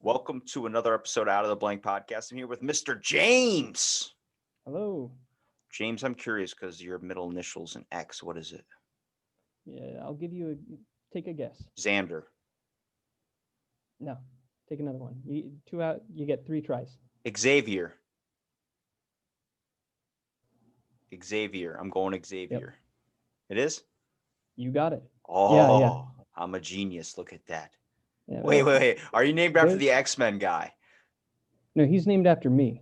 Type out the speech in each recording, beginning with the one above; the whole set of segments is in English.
Welcome to another episode Out of the Blank podcast. I'm here with Mr. James. Hello. James, I'm curious because your middle initials in X. What is it? Yeah, I'll give you take a guess. Xander. No, take another one. Two out. You get three tries. Xavier. Xavier. I'm going Xavier. Yep. It is? You got it. Oh, Yeah. I'm a genius. Look at that. Yeah, Wait. Are you named after the X-Men guy? No, he's named after me.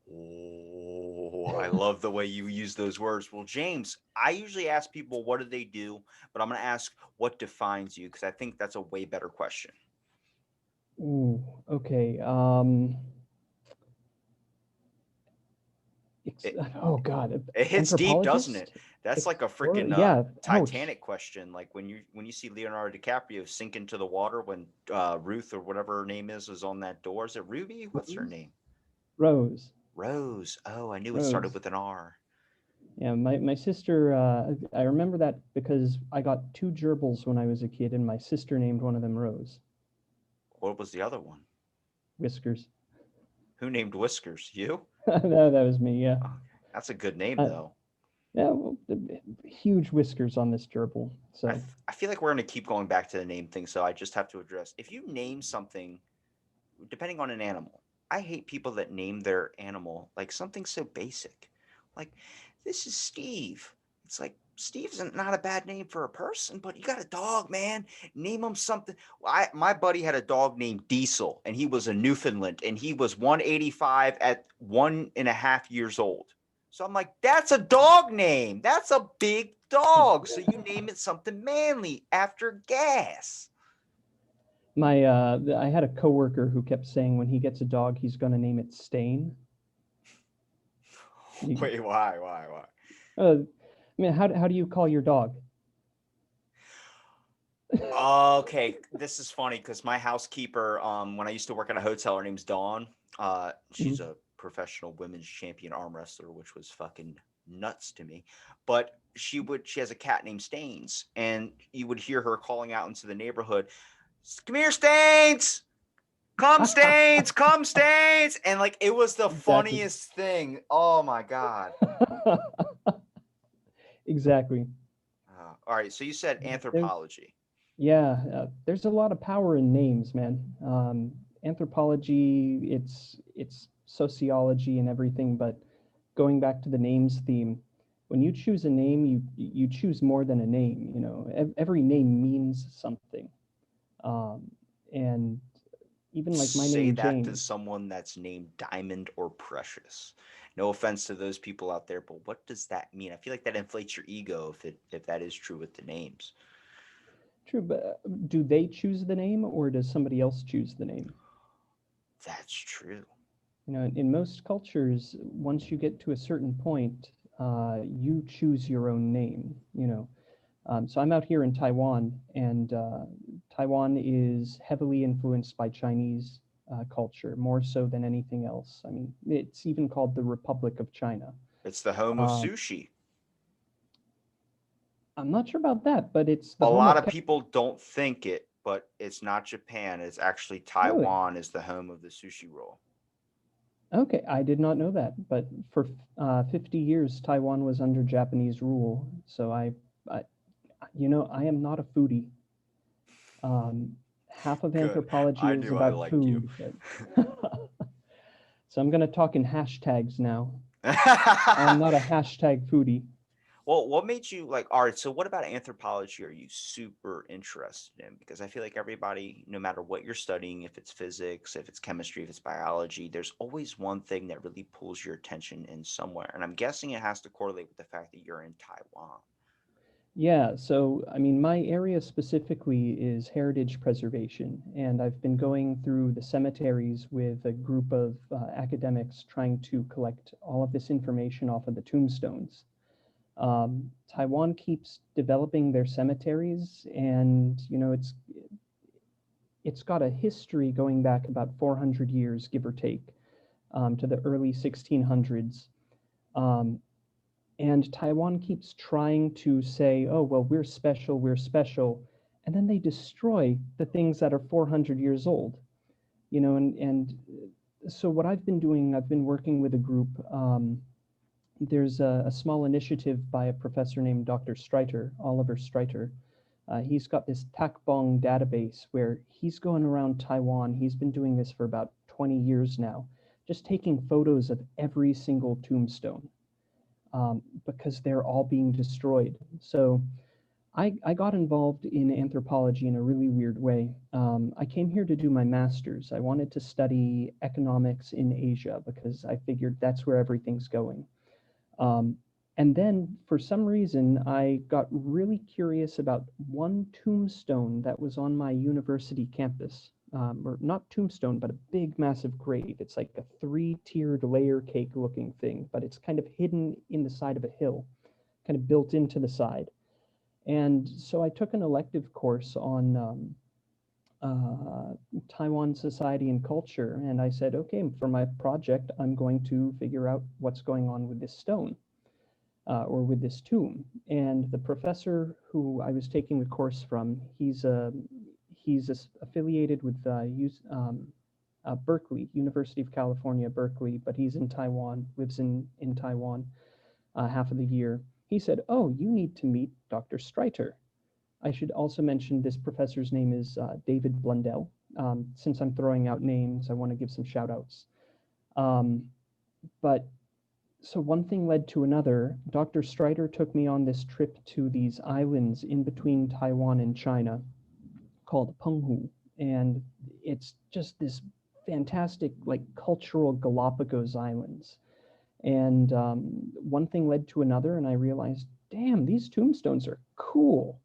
Oh, I love the way you use those words. Well, James, I usually ask people, what do they do? But I'm going to ask, what defines you? Because I think that's a way better question. Ooh, okay. Oh God. It hits deep, doesn't it? Anthropologist? That's like a freaking Yeah. Titanic question. Like when you see Leonardo DiCaprio sink into the water when Ruth or whatever her name is on that door. Is it Ruby? What's her name? Rose. Rose. Oh, I knew it Rose. started with an R. Yeah, my sister. I remember that because I got two gerbils when I was a kid, and my sister named one of them Rose. What was the other one? Whiskers. Who named Whiskers? You? that was me. Yeah. Oh, that's a good name, though. Yeah, well, huge whiskers on this gerbil. So I feel like we're going to keep going back to the name thing, so I just have to address. If you name something, depending on an animal, I hate people that name their animal like something so basic. Like, this is Steve. It's like, Steve's not a bad name for a person, but you got a dog, man. Name him something. My buddy had a dog named Diesel, and he was a Newfoundland, and he was 185 at 1.5 years old. So I'm like, that's a dog name. That's a big dog. So you name it something manly after gas. I had a coworker who kept saying when he gets a dog, he's going to name it Stain. Wait, why? I mean, how do you call your dog? Okay, this is funny because my housekeeper, when I used to work at a hotel, her name's Dawn. She's a professional women's champion arm wrestler, which was fucking nuts to me. But she has a cat named Stains, and you would hear her calling out into the neighborhood, "Come here, Stains! Come, Stains! Come, Stains!" And like it was the funniest thing. Oh my god. Exactly. All right, so you said anthropology. There's a lot of power in names, man. Anthropology, it's sociology and everything, but going back to the names theme, when you choose a name, you choose more than a name. You know, every name means something, and even like my Say name that James. to someone that's named Diamond or Precious. No offense to those people out there, but what does that mean? I feel like that inflates your ego if that is true with the names. True, but do they choose the name or does somebody else choose the name? That's true. You know, in most cultures, once you get to a certain point, you choose your own name. You know, so I'm out here in Taiwan, and Taiwan is heavily influenced by Chinese culture, more so than anything else. I mean, it's even called the Republic of China. It's the home of sushi. I'm not sure about that, but it's the A home lot of of people don't think it, but it's not Japan. It's actually Taiwan is the home of the sushi roll. Okay, I did not know that, but for 50 years, Taiwan was under Japanese rule. So I I am not a foodie. Half of Good. anthropology I is knew I about liked food. So I'm going to talk in hashtags now. I'm not a hashtag foodie. Well, what made you like, all right, so what about anthropology are you super interested in? Because I feel like everybody, no matter what you're studying, if it's physics, if it's chemistry, if it's biology, there's always one thing that really pulls your attention in somewhere. And I'm guessing it has to correlate with the fact that you're in Taiwan. Yeah, so I mean, my area specifically is heritage preservation, and I've been going through the cemeteries with a group of academics trying to collect all of this information off of the tombstones. Taiwan keeps developing their cemeteries, and you know it's got a history going back about 400 years, give or take, to the early 1600s. Um, and Taiwan keeps trying to say, oh, well, we're special, and then they destroy the things that are 400 years old. And so what I've been doing, I've been working with a group. There's a small initiative by a professor named Dr. Streiter, Oliver Streiter. He's got this Takbong database where he's going around Taiwan. He's been doing this for about 20 years now, just taking photos of every single tombstone, because they're all being destroyed. So I got involved in anthropology in a really weird way. I came here to do my master's. I wanted to study economics in Asia because I figured that's where everything's going. Um, and then, for some reason, I got really curious about one tombstone that was on my university campus. Or not tombstone, but a big, massive grave. It's like a three-tiered layer cake looking thing, but it's kind of hidden in the side of a hill, kind of built into the side. And so I took an elective course on Taiwan society and culture, and I said, okay, for my project, I'm going to figure out what's going on with this stone, or with this tomb. And the professor who I was taking the course from, he's affiliated with Berkeley, University of California, Berkeley, but he's in Taiwan, lives in Taiwan half of the year. He said, "Oh, you need to meet Dr. Streiter." I should also mention this professor's name is David Blundell. Since I'm throwing out names, I want to give some shout outs. Um, but so one thing led to another. Dr. Streiter took me on this trip to these islands in between Taiwan and China called Penghu. And it's just this fantastic, like, cultural Galapagos Islands. And one thing led to another, and I realized, damn, these tombstones are cool.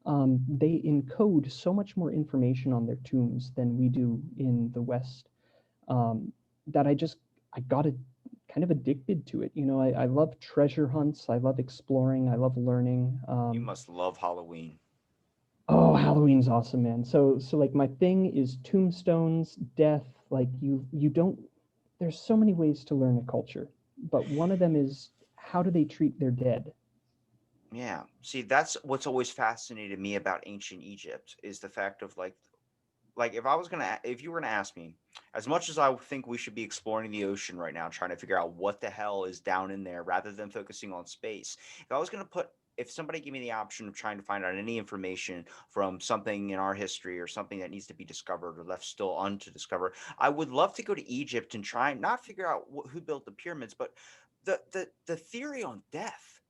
They encode so much more information on their tombs than we do in the West, um, that I got kind of addicted to it. I love treasure hunts. I love exploring. I love learning. You must love Halloween. Oh, Halloween's awesome, man. So like my thing is tombstones, death. Like you don't. There's so many ways to learn a culture, but one of them is how do they treat their dead? Yeah. See, that's what's always fascinated me about ancient Egypt is the fact of like if you were gonna ask me, as much as I think we should be exploring the ocean right now, trying to figure out what the hell is down in there rather than focusing on space. If somebody gave me the option of trying to find out any information from something in our history or something that needs to be discovered or left still undiscovered, I would love to go to Egypt and try and not figure out who built the pyramids, but the theory on death.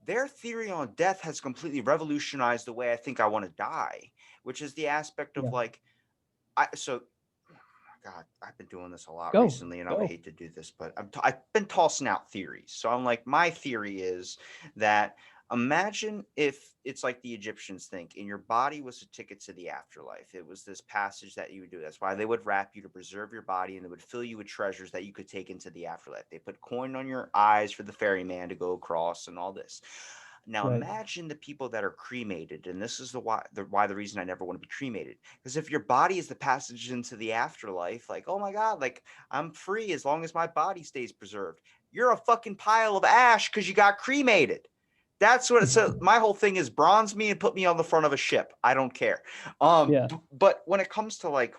Their theory on death has completely revolutionized the way I think I want to die, which is the aspect of Yeah. like I so God, I've been doing this a lot Go, recently, and I would go. hate to do this, but I've been tossing out theories. So I'm like, my theory is that imagine if it's like the Egyptians think, and your body was a ticket to the afterlife. It was this passage that you would do. That's why they would wrap you to preserve your body, and they would fill you with treasures that you could take into the afterlife. They put coin on your eyes for the ferryman to go across, and all this. Now Right. imagine the people that are cremated, and this is the reason I never want to be cremated. Because if your body is the passage into the afterlife, like, oh my God, like I'm free as long as my body stays preserved. You're a fucking pile of ash because you got cremated. That's what it's so my whole thing is bronze me and put me on the front of a ship. I don't care. Yeah. But when it comes to like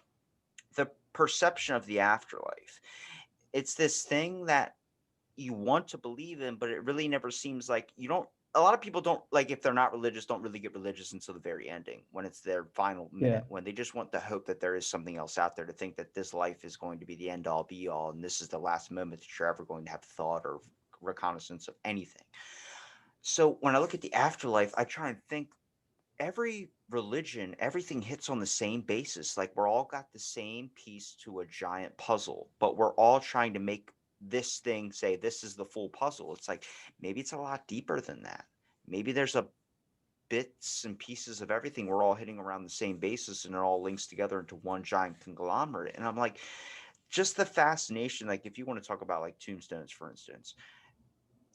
the perception of the afterlife, it's this thing that you want to believe in, but it really never seems like you don't. A lot of people don't like if they're not religious, don't really get religious until the very ending when it's their final Yeah. minute, when they just want the hope that there is something else out there to think that this life is going to be the end all be all, and this is the last moment that you're ever going to have thought or reconnaissance of anything. So when I look at the afterlife, I try and think every religion, everything hits on the same basis. Like we're all got the same piece to a giant puzzle, but we're all trying to make this thing say this is the full puzzle. It's like maybe it's a lot deeper than that. Maybe there's a bits and pieces of everything. We're all hitting around the same basis and it all links together into one giant conglomerate. And I'm like, just the fascination. Like if you want to talk about like tombstones, for instance,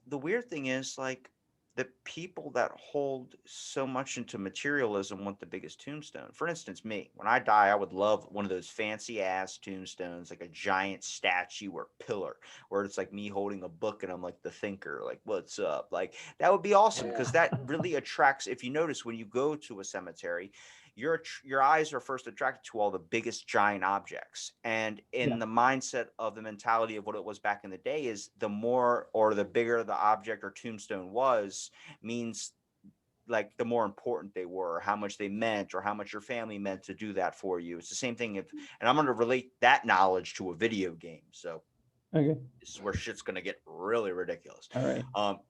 the weird thing is like the people that hold so much into materialism want the biggest tombstone. For instance, me, when I die, I would love one of those fancy ass tombstones, like a giant statue or pillar, where it's like me holding a book and I'm like the thinker, like, what's up? Like, that would be awesome because that really attracts. If you notice, when you go to a cemetery, your eyes are first attracted to all the biggest giant objects. And in Yeah. the mindset of the mentality of what it was back in the day, is the more or the bigger the object or tombstone was, means like the more important they were, how much they meant, or how much your family meant to do that for you. It's the same thing if, and I'm going to relate that knowledge to a video game. So Okay. this is where shit's going to get really ridiculous. All right.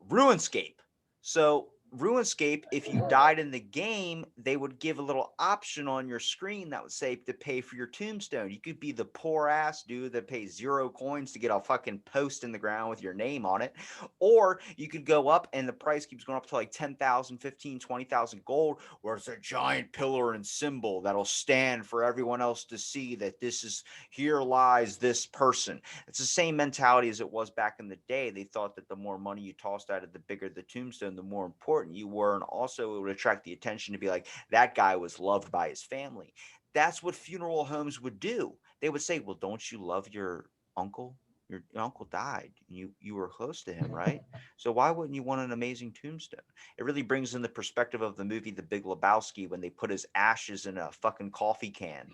RuneScape. So RuneScape, if you died in the game, they would give a little option on your screen that would say to pay for your tombstone. You could be the poor ass dude that pays 0 coins to get a fucking post in the ground with your name on it. Or you could go up and the price keeps going up to like 10,000, 15, 20,000 gold, where it's a giant pillar and symbol that'll stand for everyone else to see that this is, here lies this person. It's the same mentality as it was back in the day. They thought that the more money you tossed at it, the bigger the tombstone, the more important you were. And also, it would attract the attention to be like, that guy was loved by his family. That's what funeral homes would do. They would say, well, don't you love your uncle? Your uncle died. You were close to him, right? So why wouldn't you want an amazing tombstone? It really brings in the perspective of the movie The Big Lebowski when they put his ashes in a fucking coffee can,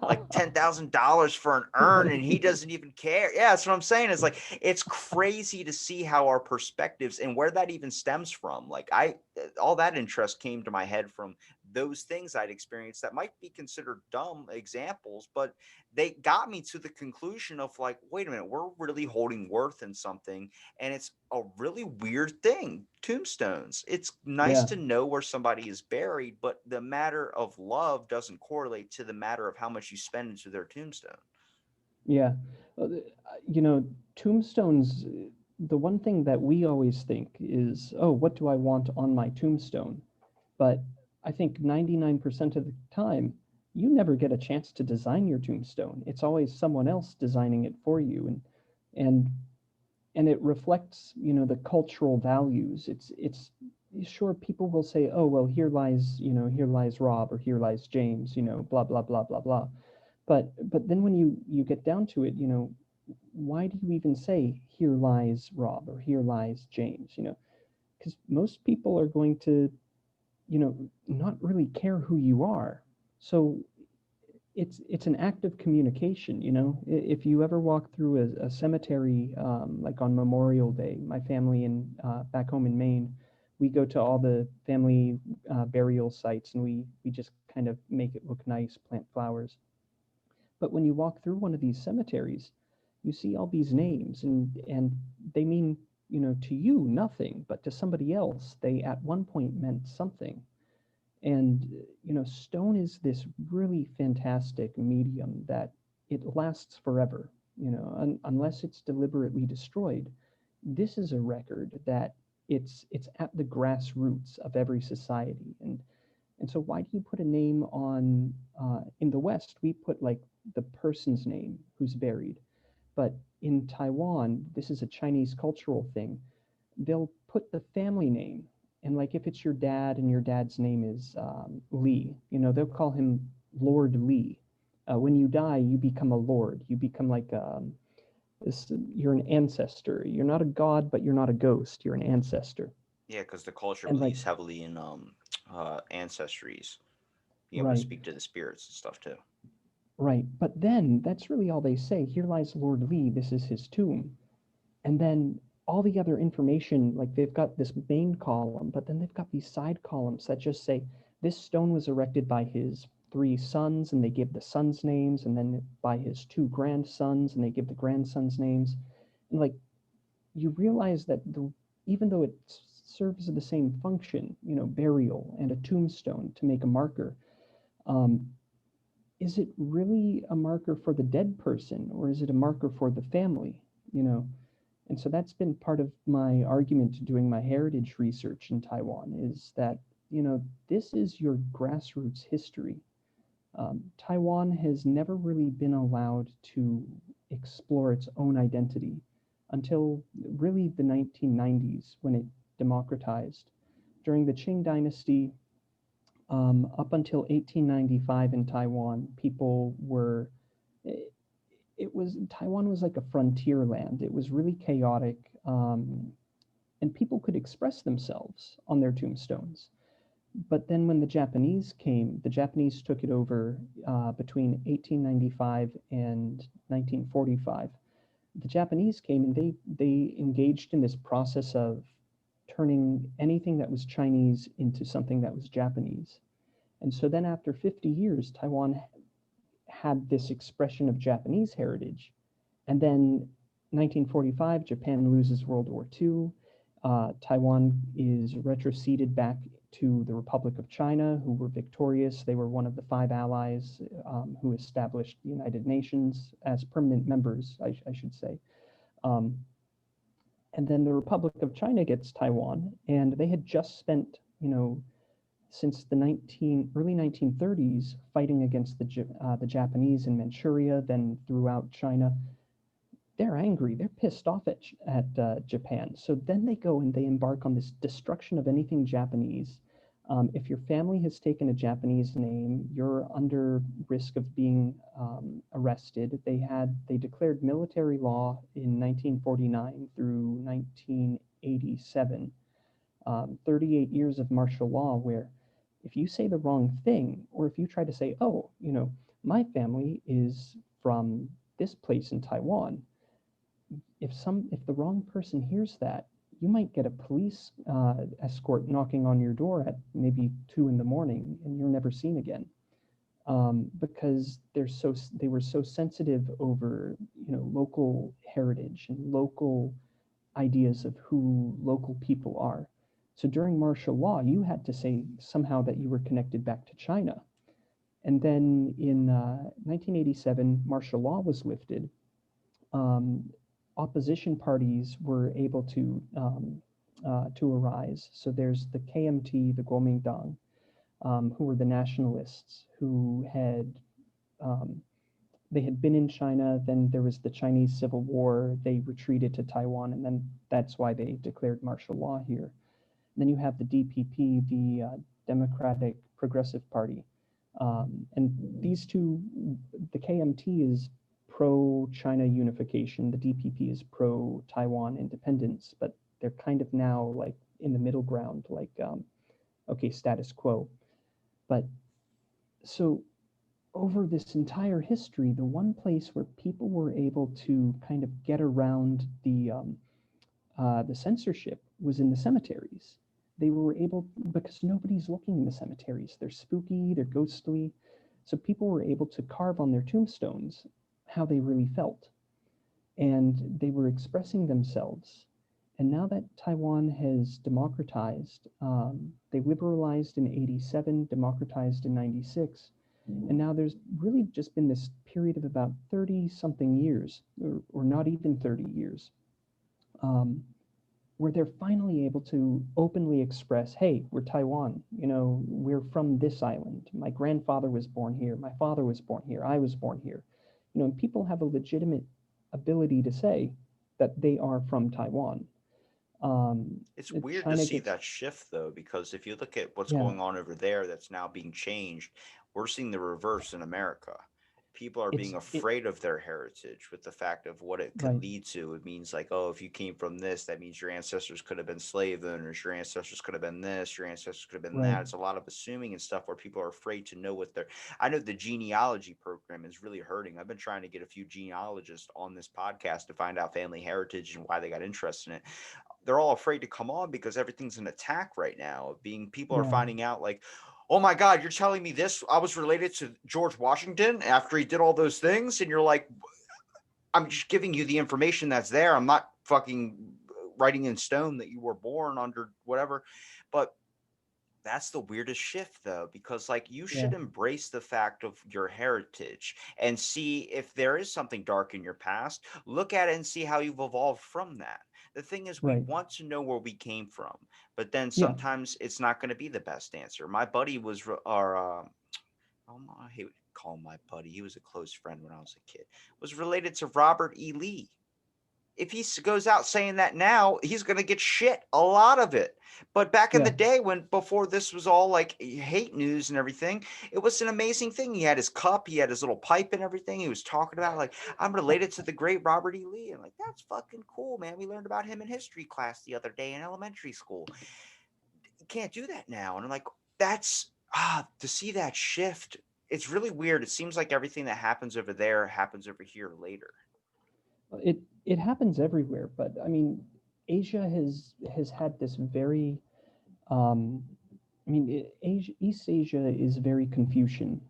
like $10,000 for an urn, and he Right. doesn't even care. Yeah, that's what I'm saying. It's like, it's crazy to see how our perspectives and where that even stems from. Like, all that interest came to my head from those things I'd experienced that might be considered dumb examples, but they got me to the conclusion of like, wait a minute, we're really holding worth in something, and it's a really weird thing. Tombstones, it's nice Yeah. to know where somebody is buried, but the matter of love doesn't correlate to the matter of how much you spend into their tombstone. Yeah. You know, tombstones, the one thing that we always think is, oh, what do I want on my tombstone? But I think 99% of the time, you never get a chance to design your tombstone. It's always someone else designing it for you. And and it reflects, the cultural values. It's sure, people will say, oh, well, here lies Rob, or here lies James, blah blah blah blah blah. But then when you get down to it, why do you even say here lies Rob or here lies James? Because most people are going to, not really care who you are. So it's an act of communication. If you ever walk through a cemetery, like on Memorial Day, my family in back home in Maine, we go to all the family burial sites, and we just kind of make it look nice, plant flowers. But when you walk through one of these cemeteries, you see all these names, and they mean, to you nothing, but to somebody else they at one point meant something. And stone is this really fantastic medium that it lasts forever. Unless it's deliberately destroyed. This is a record that it's at the grassroots of every society. And so why do you put a name on, in the West, we put like the person's name who's buried. But in Taiwan, this is a Chinese cultural thing. They'll put the family name. And like if it's your dad and your dad's name is Lee, they'll call him Lord Lee. When you die, you become a lord. You become like you're an ancestor. You're not a god, but you're not a ghost. You're an ancestor. Yeah, because the culture And like, believes heavily in ancestries, being able to right, speak to the spirits and stuff too. right. But then that's really all they say. Here lies Lord Lee. This is his tomb. And then all the other information, like they've got this main column, but then they've got these side columns that just say this stone was erected by his three sons, and they give the sons names, and then by his two grandsons, and they give the grandsons names. And like, you realize that even though it serves the same function, burial and a tombstone to make a marker, um, is it really a marker for the dead person, or is it a marker for the family? you know and so that's been part of my argument doing my heritage research in Taiwan, is that, this is your grassroots history. Taiwan has never really been allowed to explore its own identity until really the 1990s, when it democratized. During the Qing Dynasty, up until 1895 in Taiwan, people were Taiwan was like a frontier land. It was really chaotic, and people could express themselves on their tombstones. But then when the Japanese came, the Japanese took it over between 1895 and 1945. The Japanese came and they engaged in this process of turning anything that was Chinese into something that was Japanese. And so then after 50 years, Taiwan had this expression of Japanese heritage. And then 1945, Japan loses World War II. Taiwan is retroceded back to the Republic of China, who were victorious. They were one of the five allies who established the United Nations as permanent members, I should say. Um, and then the Republic of China gets Taiwan, and they had just spent, since the early 1930s fighting against the Japanese in Manchuria, then throughout China. They're angry. They're pissed off at Japan. So then they go and they embark on this destruction of anything Japanese. If your family has taken a Japanese name, you're under risk of being arrested. They declared military law in 1949 through 1987, 38 years of martial law, where if you say the wrong thing, or if you try to say, oh, my family is from this place in Taiwan, if the wrong person hears that, you might get a police escort knocking on your door at maybe 2 in the morning, and you're never seen again, because they were so sensitive over local heritage and local ideas of who local people are. So during martial law, you had to say somehow that you were connected back to China. And then in 1987, martial law was lifted. um, Opposition parties were able to arise. So there's the KMT, the Kuomintang, who were the nationalists who um, they had been in China. Then there was the Chinese Civil War. They retreated to Taiwan, and then that's why they declared martial law here. And then you have the DPP, the Democratic Progressive Party, and these two, the KMT is pro-China unification, the DPP is pro-Taiwan independence, but they're kind of now like in the middle ground, like, okay, status quo. But so over this entire history, the one place where people were able to kind of get around the censorship was in the cemeteries. They were able, because nobody's looking in the cemeteries. They're spooky, they're ghostly. So people were able to carve on their tombstones how they really felt. And they were expressing themselves. And now that Taiwan has democratized, they liberalized in 87, democratized in 96. And now there's really just been this period of about 30 something years, or not even 30 years, um, where they're finally able to openly express, hey, we're Taiwan, we're from this island. My grandfather was born here, my father was born here, I was born here. And people have a legitimate ability to say that they are from Taiwan. It's weird to China see gets, that shift though, because if you look at what's yeah, going on over there that's now being changed, we're seeing the reverse in America. People are being it, afraid of their heritage with the fact of what it could right, lead to. It means like, oh, if you came from this, that means your ancestors could have been slave owners, your ancestors could have been this, your ancestors could have been right, that. It's a lot of assuming and stuff where people are afraid to know what they're. I know the genealogy program is really hurting. I've been trying to get a few genealogists on this podcast to find out family heritage and why they got interested in it. They're all afraid to come on because everything's an attack right now. Being people are yeah, finding out like, oh my God, you're telling me this? I was related to George Washington after he did all those things, and you're like, I'm just giving you the information that's there. I'm not fucking writing in stone that you were born under whatever. But that's the weirdest shift though, because like you yeah, should embrace the fact of your heritage and see if there is something dark in your past. Look at it and see how you've evolved from that. The thing is, we right, want to know where we came from, but then yeah, sometimes it's not going to be the best answer. My buddy was, or I hate to call him my buddy. He was a close friend when I was a kid. Was related to Robert E. Lee. If he goes out saying that now, he's going to get shit, a lot of it. But back in the yeah, day, when before this was all like hate news and everything, it was an amazing thing. He had his cup, he had his little pipe and everything. He was talking about like, I'm related to the great Robert E. Lee. And like, that's fucking cool, man. We learned about him in history class the other day in elementary school. You can't do that now. And I'm like, that's to see that shift. It's really weird. It seems like everything that happens over there happens over here later. It happens everywhere, but I mean, Asia has had this very um, I mean, Asia, East Asia is very Confucian.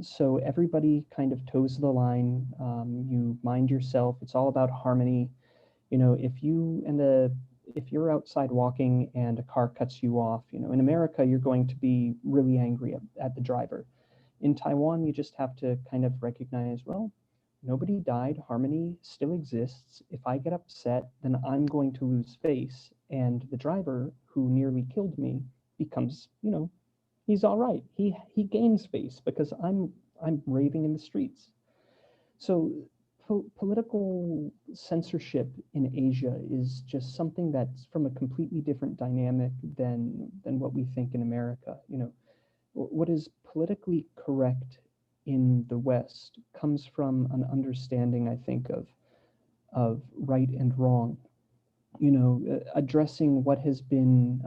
So everybody kind of toes the line. You mind yourself. It's all about harmony. You know, if you're outside walking and a car cuts you off, you know, in America you're going to be really angry at the driver. In Taiwan, you just have to kind of recognize, well, nobody died. Harmony still exists. If I get upset, then I'm going to lose face, and the driver who nearly killed me becomes, you know, he's all right. He gains face because I'm raving in the streets. So political censorship in Asia is just something that's from a completely different dynamic than what we think in America. You know, what is politically correct in the West comes from an understanding, I think, of right and wrong. You know, addressing what has been,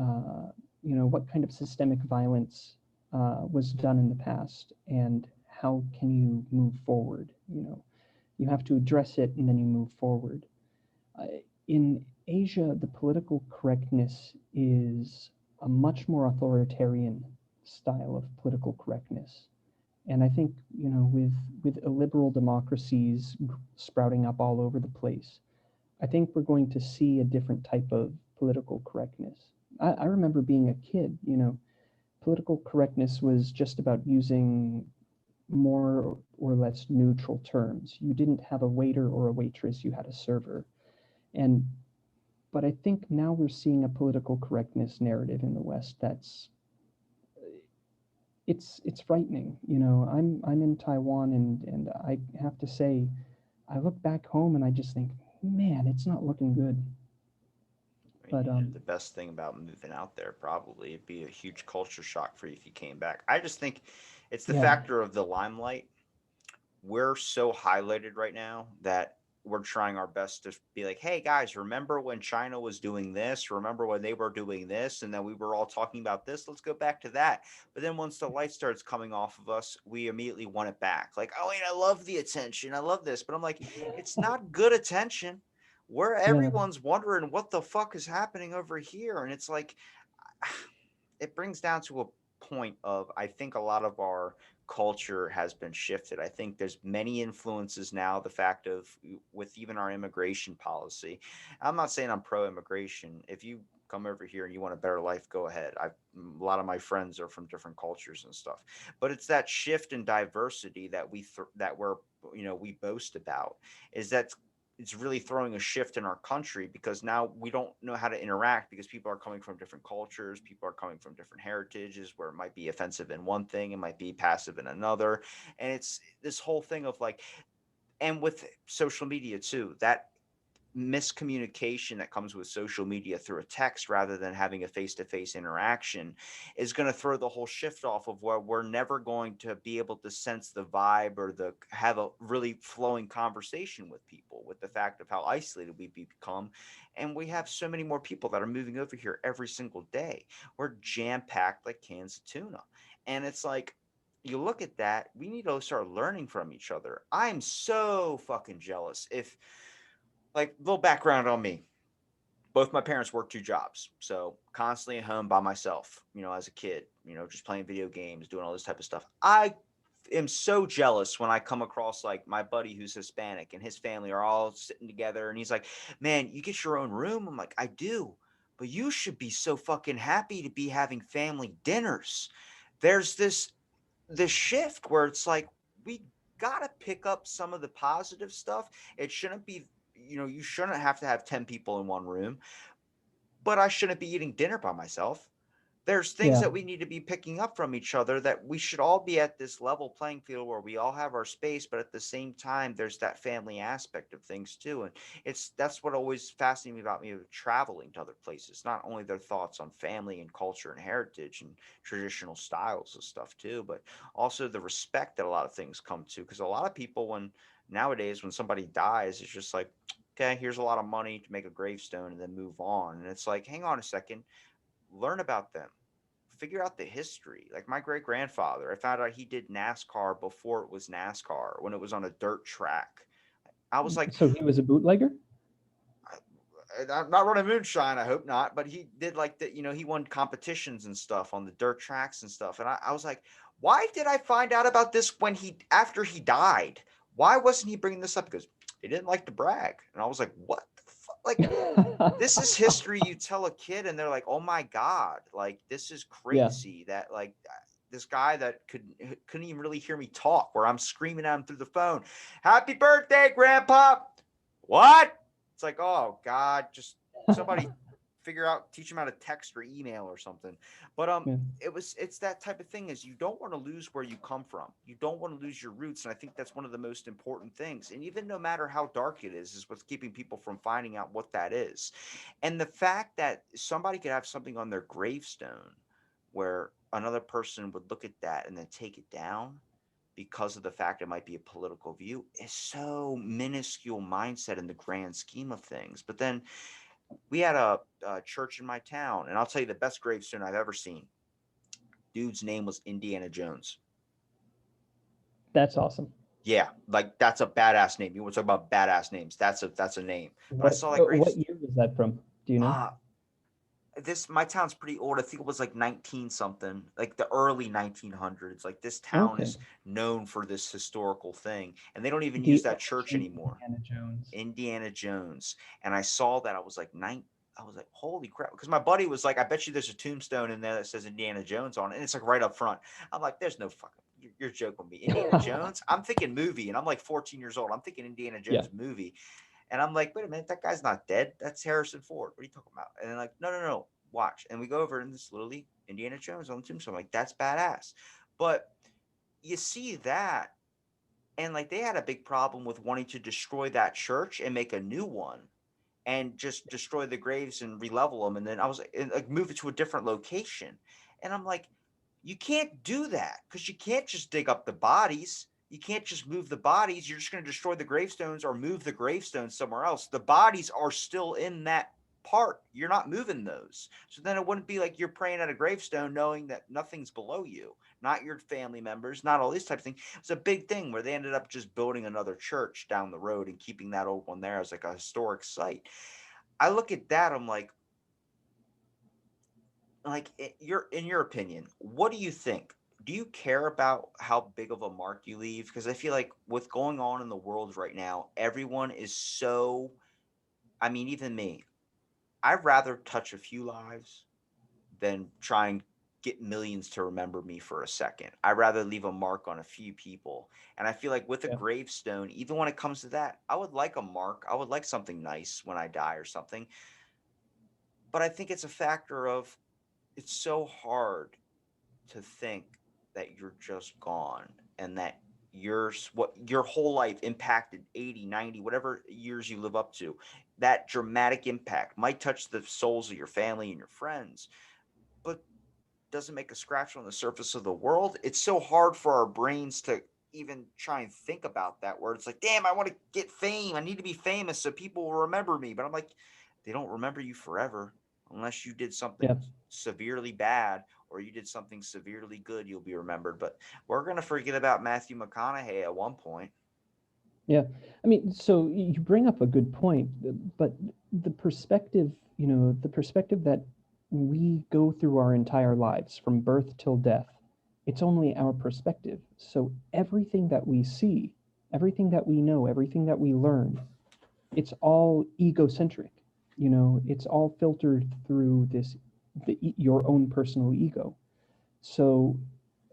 you know, what kind of systemic violence was done in the past, and how can you move forward. You know, you have to address it and then you move forward. Uh, in Asia, the political correctness is a much more authoritarian style of political correctness. And I think, you know, with illiberal democracies sprouting up all over the place, I think we're going to see a different type of political correctness. I remember being a kid, you know, political correctness was just about using more or less neutral terms. You didn't have a waiter or a waitress, you had a server. And but I think now we're seeing a political correctness narrative in the West that's it's frightening. You know, I'm in Taiwan, and I have to say, I look back home and I just think, man, it's not looking good. I mean, But the best thing about moving out there probably it'd be a huge culture shock for you if you came back. I just think it's the yeah, factor of the limelight. We're so highlighted right now that we're trying our best to be like, hey guys, remember when China was doing this? Remember when they were doing this? And then we were all talking about this. Let's go back to that. But then once the light starts coming off of us, we immediately want it back. Like, oh, wait, I love the attention. I love this. But I'm like, it's not good attention. Where yeah, everyone's wondering what the fuck is happening over here. And it's like, it brings down to a point of I think a lot of our culture has been shifted. I think there's many influences now. The fact of with even our immigration policy, I'm not saying I'm pro immigration. If you come over here and you want a better life, go ahead. A lot of my friends are from different cultures and stuff, but it's that shift in diversity that that we're we boast about is that it's really throwing a shift in our country because now we don't know how to interact because people are coming from different cultures, people are coming from different heritages where it might be offensive in one thing, it might be passive in another. And it's this whole thing of like, and with social media too, that miscommunication that comes with social media through a text rather than having a face-to-face interaction is going to throw the whole shift off of where we're never going to be able to sense the vibe or the have a really flowing conversation with people with the fact of how isolated we become. And we have so many more people that are moving over here every single day. We're jam-packed like cans of tuna. And it's like you look at that, we need to start learning from each other. I'm so fucking jealous. If like little background on me, both my parents worked two jobs, so constantly at home by myself, as a kid, just playing video games, doing all this type of stuff. I am so jealous when I come across like my buddy who's Hispanic and his family are all sitting together and he's like, man, you get your own room. I'm like, I do, but you should be so fucking happy to be having family dinners. There's this shift where it's like we gotta pick up some of the positive stuff. It shouldn't be, you shouldn't have to have 10 people in one room, but I shouldn't be eating dinner by myself. There's things yeah, that we need to be picking up from each other that we should all be at this level playing field where we all have our space, but at the same time, there's that family aspect of things too. And that's what always fascinated me about me of traveling to other places. Not only their thoughts on family and culture and heritage and traditional styles of stuff too, but also the respect that a lot of things come to. Because a lot of people, when nowadays when somebody dies, it's just like, okay, here's a lot of money to make a gravestone and then move on. And it's like, hang on a second, learn about them, figure out the history. Like my great grandfather, I found out he did NASCAR before it was NASCAR, when it was on a dirt track. I was like, So he was a bootlegger? I'm not running moonshine. I hope not. But he did like that. He won competitions and stuff on the dirt tracks and stuff. And I was like, why did I find out about this when after he died? Why wasn't he bringing this up? Because he didn't like to brag. And I was like, what the fuck? Like, this is history you tell a kid, and they're like, oh my God, like, this is Yeah. crazy that, like, this guy that couldn't even really hear me talk, where I'm screaming at him through the phone, happy birthday, Grandpa. What? It's like, oh God, just somebody teach him how to text or email or something. But Yeah. it's that type of thing, is you don't want to lose where you come from. You don't want to lose your roots. And I think that's one of the most important things. And even no matter how dark it is what's keeping people from finding out what that is. And the fact that somebody could have something on their gravestone where another person would look at that and then take it down because of the fact it might be a political view is so minuscule mindset in the grand scheme of things. But then we had a church in my town, and I'll tell you the best gravestone I've ever seen. Dude's name was Indiana Jones. That's awesome. Yeah, like that's a badass name. You want to talk about badass names? That's a name. But I What saw that what graves. year was that from? Do you know? Uh this my town's pretty old. I think it was like 19 something, like the early 1900s. Like this town Okay. is known for this historical thing, and they don't even use The that church OG anymore. Indiana Jones. Indiana Jones. And I saw that. I was like, holy crap. Because my buddy was like, I bet you there's a tombstone in there that says Indiana Jones on it. And it's like right up front. I'm like, there's no fucking, you're joking with me. Indiana Jones? I'm thinking movie. And I'm like 14 years old. I'm thinking Indiana Yeah. Jones movie. And I'm like, wait a minute, that guy's not dead. That's Harrison Ford. What are you talking about? And they're like, no, no, no, watch. And we go over and this literally Indiana Jones on the tombstone. I'm like, that's badass. But you see that, and like they had a big problem with wanting to destroy that church and make a new one and just destroy the graves and relevel them. And then I was like, move it to a different location. And I'm like, you can't do that because you can't just dig up the bodies. You can't just move the bodies. You're just going to destroy the gravestones or move the gravestones somewhere else. The bodies are still in that part. You're not moving those. So then it wouldn't be like you're praying at a gravestone knowing that nothing's below you, not your family members, not all these types of things. It's a big thing where they ended up just building another church down the road and keeping that old one there as like a historic site. I look at that, I'm like in your opinion, what do you think? Do you care about how big of a mark you leave? Because I feel like with going on in the world right now, everyone is so, I mean, even me, I'd rather touch a few lives than try and get millions to remember me for a second. I'd rather leave a mark on a few people. And I feel like with a Yeah. gravestone, even when it comes to that, I would like a mark. I would like something nice when I die or something. But I think it's a factor of it's so hard to think that you're just gone and that what your whole life impacted 80, 90, whatever years you live up to, that dramatic impact might touch the souls of your family and your friends, but doesn't make a scratch on the surface of the world. It's so hard for our brains to even try and think about that, where it's like, damn, I want to get fame. I need to be famous so people will remember me. But I'm like, they don't remember you forever unless you did Yeah. something severely bad or you did something severely good. You'll be remembered. But we're going to forget about Matthew McConaughey at one point. Yeah. I mean, so you bring up a good point, but the perspective, the perspective that we go through our entire lives from birth till death, it's only our perspective. So everything that we see, everything that we know, everything that we learn, it's all egocentric. It's all filtered through your own personal ego. So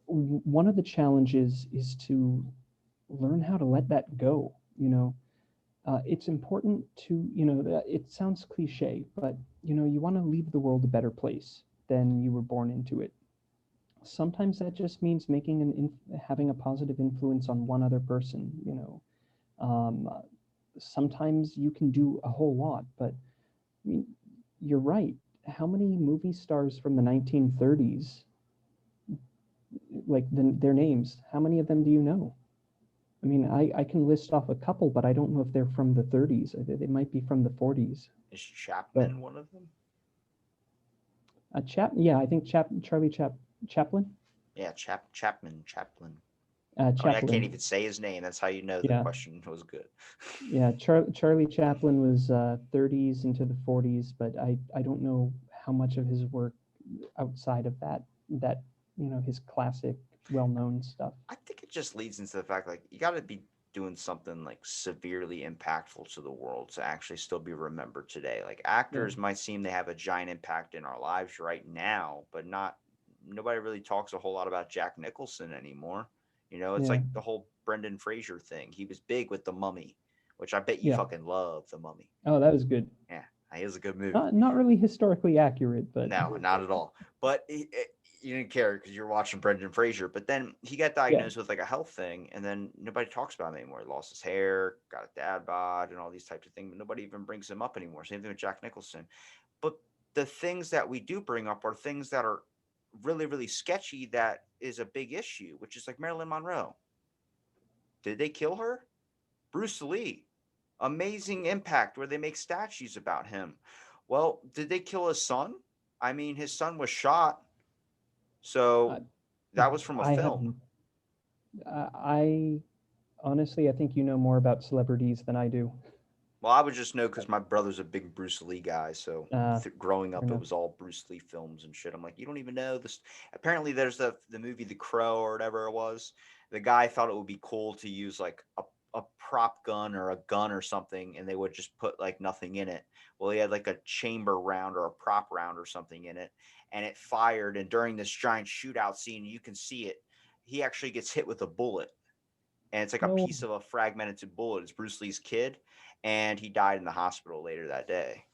one of the challenges is to learn how to let that go. It's important to, it sounds cliche, but you want to leave the world a better place than you were born into it. Sometimes that just means having a positive influence on one other person. Um, Sometimes you can do a whole lot, but I mean, you're right. How many movie stars from the 1930s, like their names, how many of them do you know? I mean, I can list off a couple, but I don't know if they're from the 30s. They might be from the 40s. Is But Chapman one of them? Yeah, I think Chaplin. Yeah, Chaplin. I can't Chaplin. even say his name. That's how you know the Yeah, question was good. yeah. Charlie Chaplin was 30s into the 40s, but I don't know how much of his work outside of that his classic well known stuff. I think it just leads into the fact like you got to be doing something like severely impactful to the world to actually still be remembered today. Like Yeah, actors might seem they have a giant impact in our lives right now, but not nobody really talks a whole lot about Jack Nicholson anymore. You know, it's yeah, like the whole Brendan Fraser thing. He was big with The Mummy, which I bet you yeah. fucking love The Mummy. Oh, that was good. Yeah, it was a good movie. Not really historically accurate, but No, not at all. But you didn't care because you're watching Brendan Fraser. But then he got yeah, diagnosed with like a health thing, and then nobody talks about him anymore. He lost his hair, got a dad bod, and all these types of things. But nobody even brings him up anymore. Same thing with Jack Nicholson. But the things that we do bring up are things that are really, really sketchy. That is a big issue, which is like Marilyn Monroe. Did they kill her? Bruce Lee, amazing impact where they make statues about him. Well, did they kill his son? I mean, his son was shot, I, so that was from a I film. haven't. I honestly, I think you know more about celebrities than I do. Well, I would just know because my brother's a big Bruce Lee guy. So growing Fair up, it enough. was all Bruce Lee films and shit. I'm like, you don't even know this. Apparently, there's the movie The Crow or whatever it was. The guy thought it would be cool to use like a prop gun or a gun or something, and they would just put like nothing in it. Well, he had like a chamber round or a prop round or something in it, and it fired. And during this giant shootout scene, you can see it. He actually gets hit with a bullet and it's like a No, piece of a fragmented bullet. It's Bruce Lee's kid, and he died in the hospital later that day.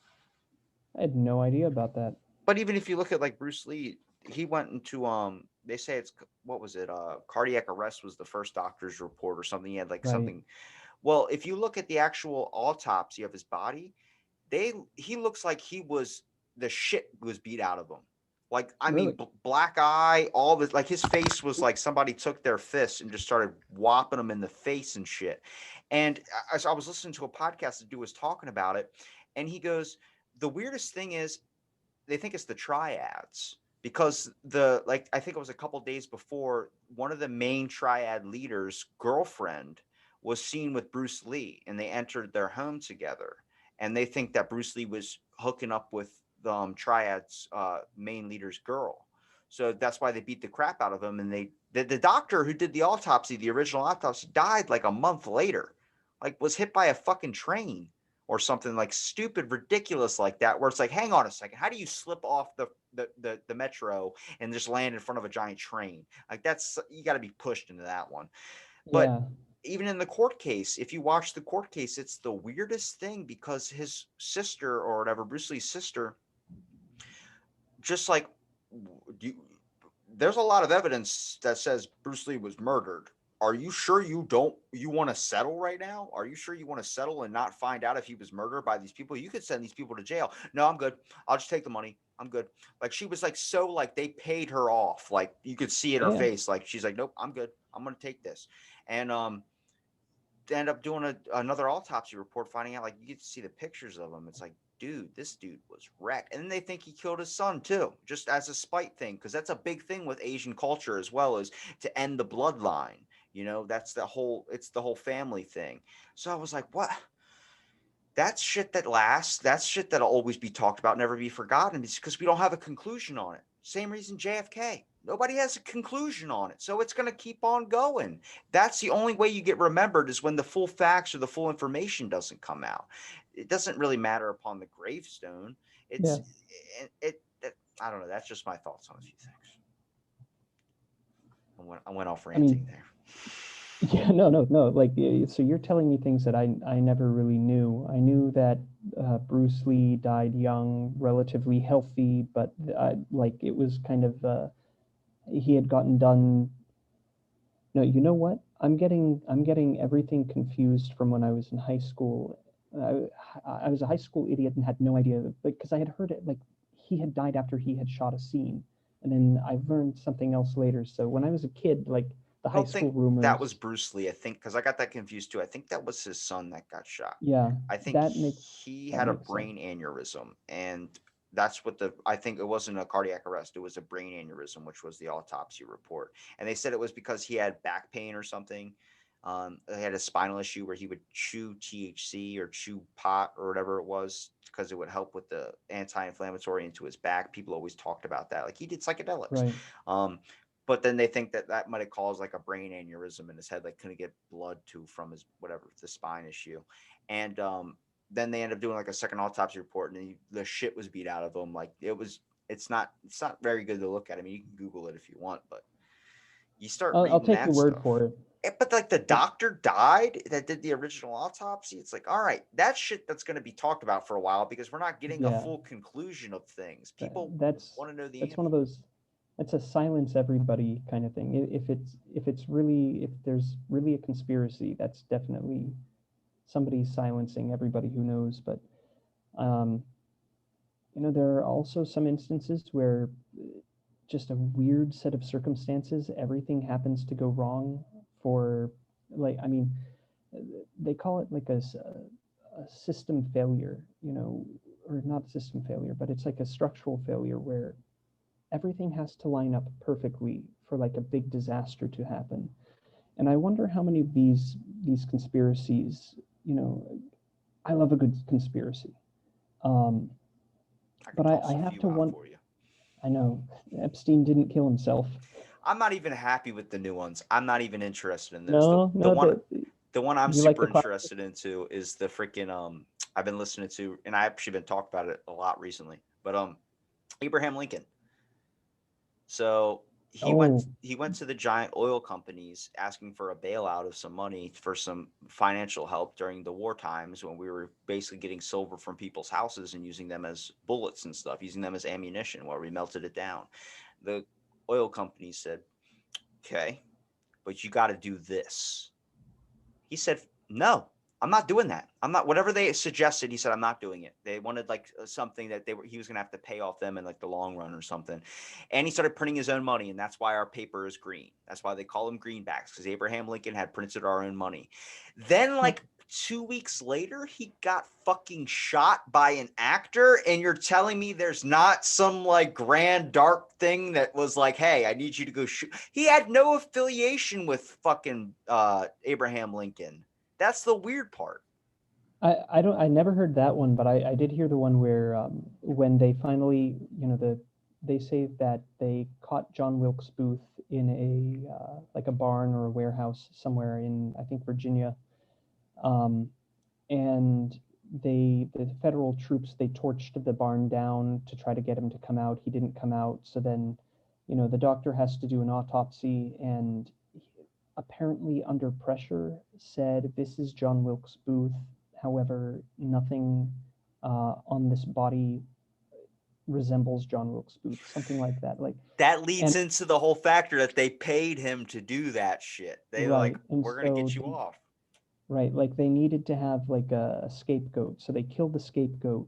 I had no idea about that. But even if you look at like Bruce Lee, he went into they say it's what was it? Cardiac arrest was the first doctor's report or something. He had like Right. something. Well, if you look at the actual autopsy of his body, he looks like he was the shit was beat out of him. Like I mean, Really? black eye, all this. Like his face was like somebody took their fist and just started whopping him in the face and shit. And as I was listening to a podcast, the dude was talking about it, and he goes, "The weirdest thing is they think it's the triads." Because the like I think it was a couple days before one of the main triad leaders' girlfriend was seen with Bruce Lee and they entered their home together and they think that Bruce Lee was hooking up with the triad's main leader's girl. So that's why they beat the crap out of him. And the doctor who did the autopsy, the original autopsy, died like a month later, like was hit by a fucking train or something like stupid, ridiculous like that. Where it's like, hang on a second, how do you slip off the metro and just land in front of a giant train? Like that's you got to be pushed into that one. But Yeah. even in the court case, if you watch the court case, it's the weirdest thing because his sister or whatever, Bruce Lee's sister, just like you, there's a lot of evidence that says Bruce Lee was murdered. Are you sure you want to settle right now? Are you sure you want to settle and not find out if he was murdered by these people? You could send these people to jail. No, I'm good. I'll just take the money. I'm good. Like she was like so like they paid her off. Like you could see in her Yeah. face. Like she's like, nope, I'm good. I'm gonna take this. And they end up doing another autopsy report, finding out like you get to see the pictures of him. It's like, dude, this dude was wrecked. And then they think he killed his son too, just as a spite thing, because that's a big thing with Asian culture as well as to end the bloodline. You know, that's the whole. It's the whole family thing. So I was like, what? That's shit that lasts. That's shit that'll always be talked about, never be forgotten. It's because we don't have a conclusion on it. Same reason JFK. Nobody has a conclusion on it. So it's going to keep on going. That's the only way you get remembered is when the full facts or the full information doesn't come out. It doesn't really matter upon the gravestone. Yeah. It's it I don't know. That's just my thoughts on a few things. I went off I ranting mean, there. yeah, no. Like, so you're telling me things that I never really knew. I knew that Bruce Lee died young, relatively healthy, but like it was kind of he had gotten done. No, you know what? I'm getting everything confused from when I was in high school. I, I was a high school idiot and had no idea, because I had heard it like he had died after he had shot a scene, and then I learned something else later. So when I was a kid, like the I high don't school think that was rumors, Bruce Lee. I think because I got that confused too. I think that was his son that got shot. yeah, I think that makes he that had a makes sense. brain aneurysm, and That's what I think it wasn't a cardiac arrest. It was a brain aneurysm, which was the autopsy report. And they said it was because he had back pain or something. He had a spinal issue where he would chew THC or chew pot or whatever it was because it would help with the anti-inflammatory into his back. People always talked about that. Like he did psychedelics. Right. Um, but then they think that that might have caused like a brain aneurysm in his head, like couldn't get blood to from his whatever the spine issue. And then they end up doing like a second autopsy report, and the shit was beat out of him. Like it's not very good to look at. I mean, you can Google it if you want, but you start I'll reading take your that word stuff. for it. But like the It, doctor died that did the original autopsy. It's like, all right, that shit that's going to be talked about for a while because we're not getting a yeah, full conclusion of things. that, People that's want to know the that's one of answer. those. That's a silence everybody kind of thing. If there's really a conspiracy, that's definitely somebody silencing everybody who knows. But um, there are also some instances where just a weird set of circumstances, everything happens to go wrong for, like, I mean, they call it like a system failure, or not system failure, but it's like a structural failure where everything has to line up perfectly for like a big disaster to happen. And I wonder how many of these conspiracies, you know, I love a good conspiracy. Um, I could but I toss a have few to out want. for you. I know Epstein didn't kill himself. I'm not even happy with the new ones. I'm not even interested in those. The No, the no, one the one I'm you like super the classic. interested into is the freaking I've been listening to, and I actually been talking about it a lot recently. But Abraham Lincoln. So Oh, he went to the giant oil companies asking for a bailout of some money for some financial help during the war times when we were basically getting silver from people's houses and using them as bullets and stuff, using them as ammunition while we melted it down. The oil companies said, "Okay, but you got to do this." He said, "No, I'm not doing that. I'm not." Whatever they suggested, he said, "I'm not doing it." They wanted like something that he was gonna have to pay off them in like the long run or something. And he started printing his own money, and that's why our paper is green. That's why they call them greenbacks, because Abraham Lincoln had printed our own money. Then huh. like 2 weeks later, he got fucking shot by an actor, and you're telling me there's not some like grand dark thing that was like, "Hey, I need you to go shoot." He had no affiliation with fucking Abraham Lincoln. That's the weird part. I never heard that one, but I did hear the one where when they finally, they say that they caught John Wilkes Booth in a like a barn or a warehouse somewhere in, I think, Virginia, um, and the federal troops, they torched the barn down to try to get him to come out. He didn't come out, so then the doctor has to do an autopsy, and apparently under pressure said, "This is John Wilkes Booth. However, nothing on this body resembles John Wilkes Booth," something like that. Like, That and leads into the whole factor that they paid him to do that shit. They like, right, and we're gonna so get you they off. right, like they needed to have like a scapegoat, so they killed the scapegoat,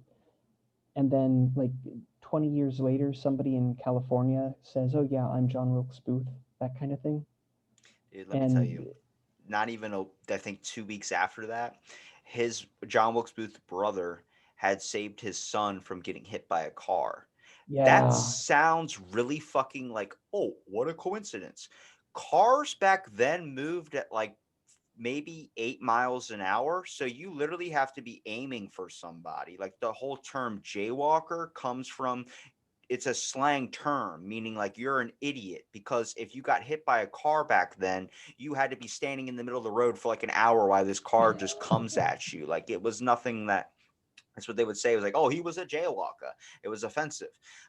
and then like 20 years later, somebody in California says, "Oh yeah, I'm John Wilkes Booth," that kind of thing, Dude, let me tell and you, not even I think 2 weeks after that, his John Wilkes Booth's brother had saved his son from getting hit by a car. That yeah, sounds really fucking like, oh, what a coincidence. Cars back then moved at like maybe 8 miles an hour. So you literally have to be aiming for somebody. Like the whole term jaywalker comes from, it's a slang term meaning like you're an idiot, because if you got hit by a car back then, you had to be standing in the middle of the road for like an hour while this car just comes at you. Like it was nothing that, that's what they would say. It was like, oh, he was a jaywalker. It was offensive.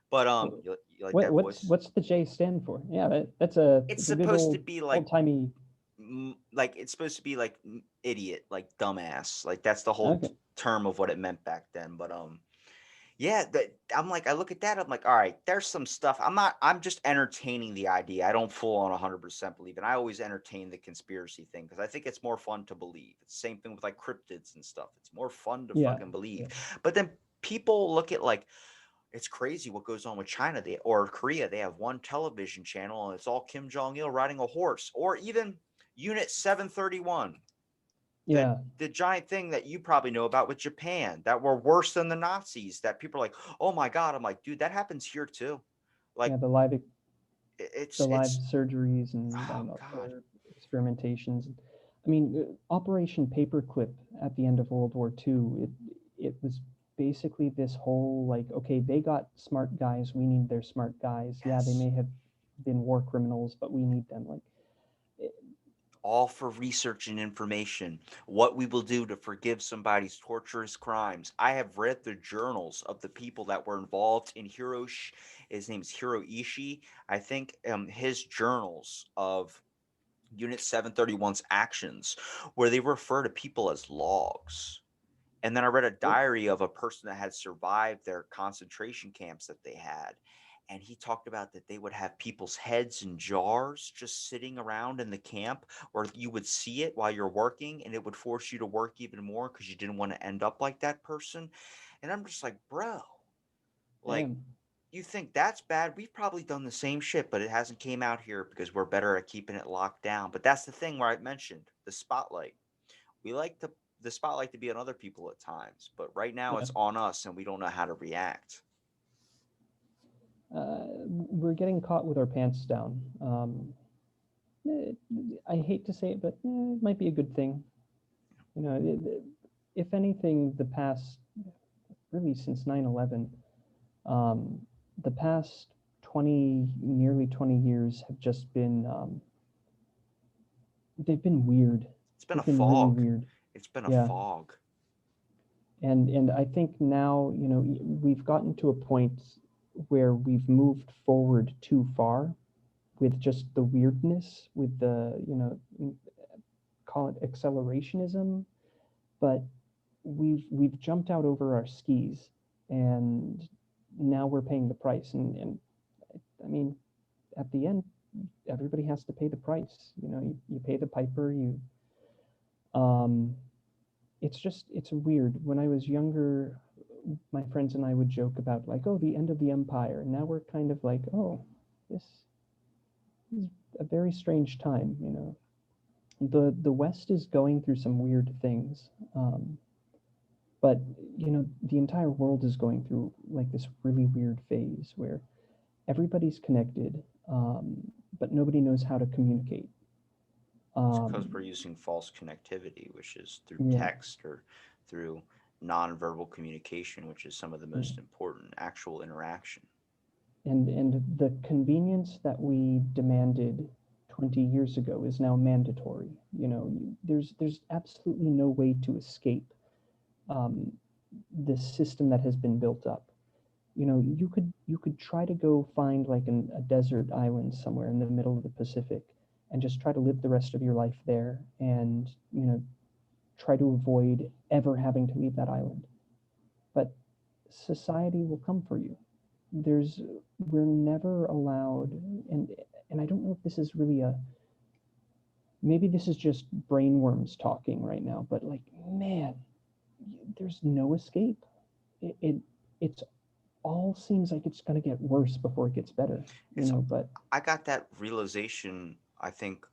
But you like what that what's voice? what's the J stand for? Yeah, that's a It's it's a good supposed to be like old timey. like it's supposed to be like idiot, like dumbass. Like that's the whole Okay, term of what it meant back then. But yeah, that I'm like, I look at that, I'm like, all right, there's some stuff. I'm just entertaining the idea. I don't full on 100% believe, and I always entertain the conspiracy thing because I think it's more fun to believe. It's the same thing with like cryptids and stuff. It's more fun to yeah, fucking yeah. believe. But then people look at like, it's crazy what goes on with China, or Korea. They have one television channel and it's all Kim Jong Il riding a horse, or even Unit 731. the Yeah, the giant thing that you probably know about with Japan that were worse than the Nazis, that people are like, oh my God. I'm like, dude, that happens here too. yeah, Like the live it's surgeries and oh God. or experimentations. I mean, Operation Paperclip at the end of World War II, it was basically this whole like, okay, they got smart guys, we need their smart guys. Yeah, they Yes. may have been war criminals, but we need them. Like, it, All for research and information. What we will do to forgive somebody's torturous crimes. I have read the journals of the people that were involved in his name's Hiroishi. I think his journals of Unit 731's actions, where they refer to people as logs. And then I read a it, diary of a person that had survived their concentration camps that they had. And he talked about that they would have people's heads in jars just sitting around in the camp, where you would see it while you're working and it would force you to work even more because you didn't want to end up like that person. And I'm just like, bro, like, damn, you think that's bad? We've probably done the same shit, but it hasn't came out here because we're better at keeping it locked down. But that's the thing where I mentioned the spotlight. We like the spotlight to be on other people at times, but right now yeah. it's on us and we don't know how to react. We're getting caught with our pants down. Eh, I hate to say it, but it might be a good thing. You know, if anything, the past, really since 9/11, um, the past 20, nearly 20 years have just been, they've been weird. It's been a They've been really fog. weird. It's been a Yeah. fog. And I think now, we've gotten to a point where we've moved forward too far with just the weirdness, with the, call it accelerationism, but we've jumped out over our skis, and now we're paying the price. And I mean, at the end, everybody has to pay the price. You pay the piper. Um, it's weird. When I was younger, my friends and I would joke about like, oh, the end of the empire. And now we're kind of like, oh, this is a very strange time. The West is going through some weird things. But the entire world is going through like this really weird phase where everybody's connected, but nobody knows how to communicate. It's because we're um, using false connectivity, which is through yeah, text or through nonverbal communication, which is some of the yeah. most important actual interaction. And the convenience that we demanded 20 years ago is now mandatory. There's absolutely no way to escape um, this system that has been built up. You could try to go find like a desert island somewhere in the middle of the Pacific and just try to live the rest of your life there, and try to avoid ever having to leave that island. But society will come for you. There's We're never allowed, and I don't know if this is really a, maybe this is just brainworms talking right now, but like, man, there's no escape. It's all seems like it's going to get worse before it gets better, It's but I got that realization, I think,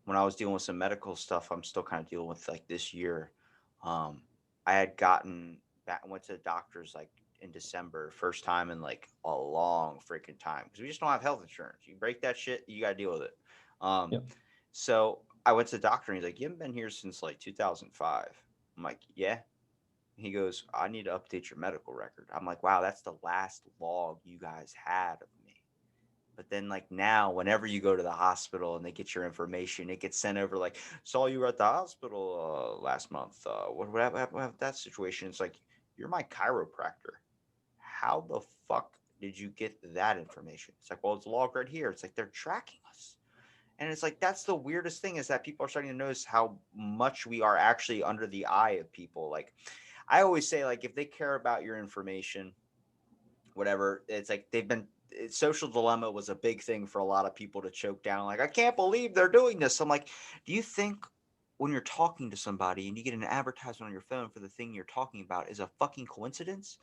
when I was dealing with some medical stuff. I'm still kind of dealing with like this year. Um, I had gotten back, went to the doctors like in December, first time in like a long freaking time because we just don't have health insurance. You break that shit, you got to deal with it. Um, yep, so I went to the doctor and he's like, "You haven't been here since like 2005." I'm like, "Yeah." He goes, "I need to update your medical record." I'm like, "Wow, that's the last log you guys had of me." But then, like now, whenever you go to the hospital and they get your information, it gets sent over. Like, saw you were at the hospital last month. What happened with that situation? It's like, you're my chiropractor. How the fuck did you get that information? It's like, well, it's logged right here. It's like they're tracking us. And it's like that's the weirdest thing, is that people are starting to notice how much we are actually under the eye of people. Like I always say, like if they care about your information, whatever, it's like social dilemma was a big thing for a lot of people to choke down. Like, I can't believe they're doing this. I'm like, do you think when you're talking to somebody and you get an advertisement on your phone for the thing you're talking about is a fucking coincidence?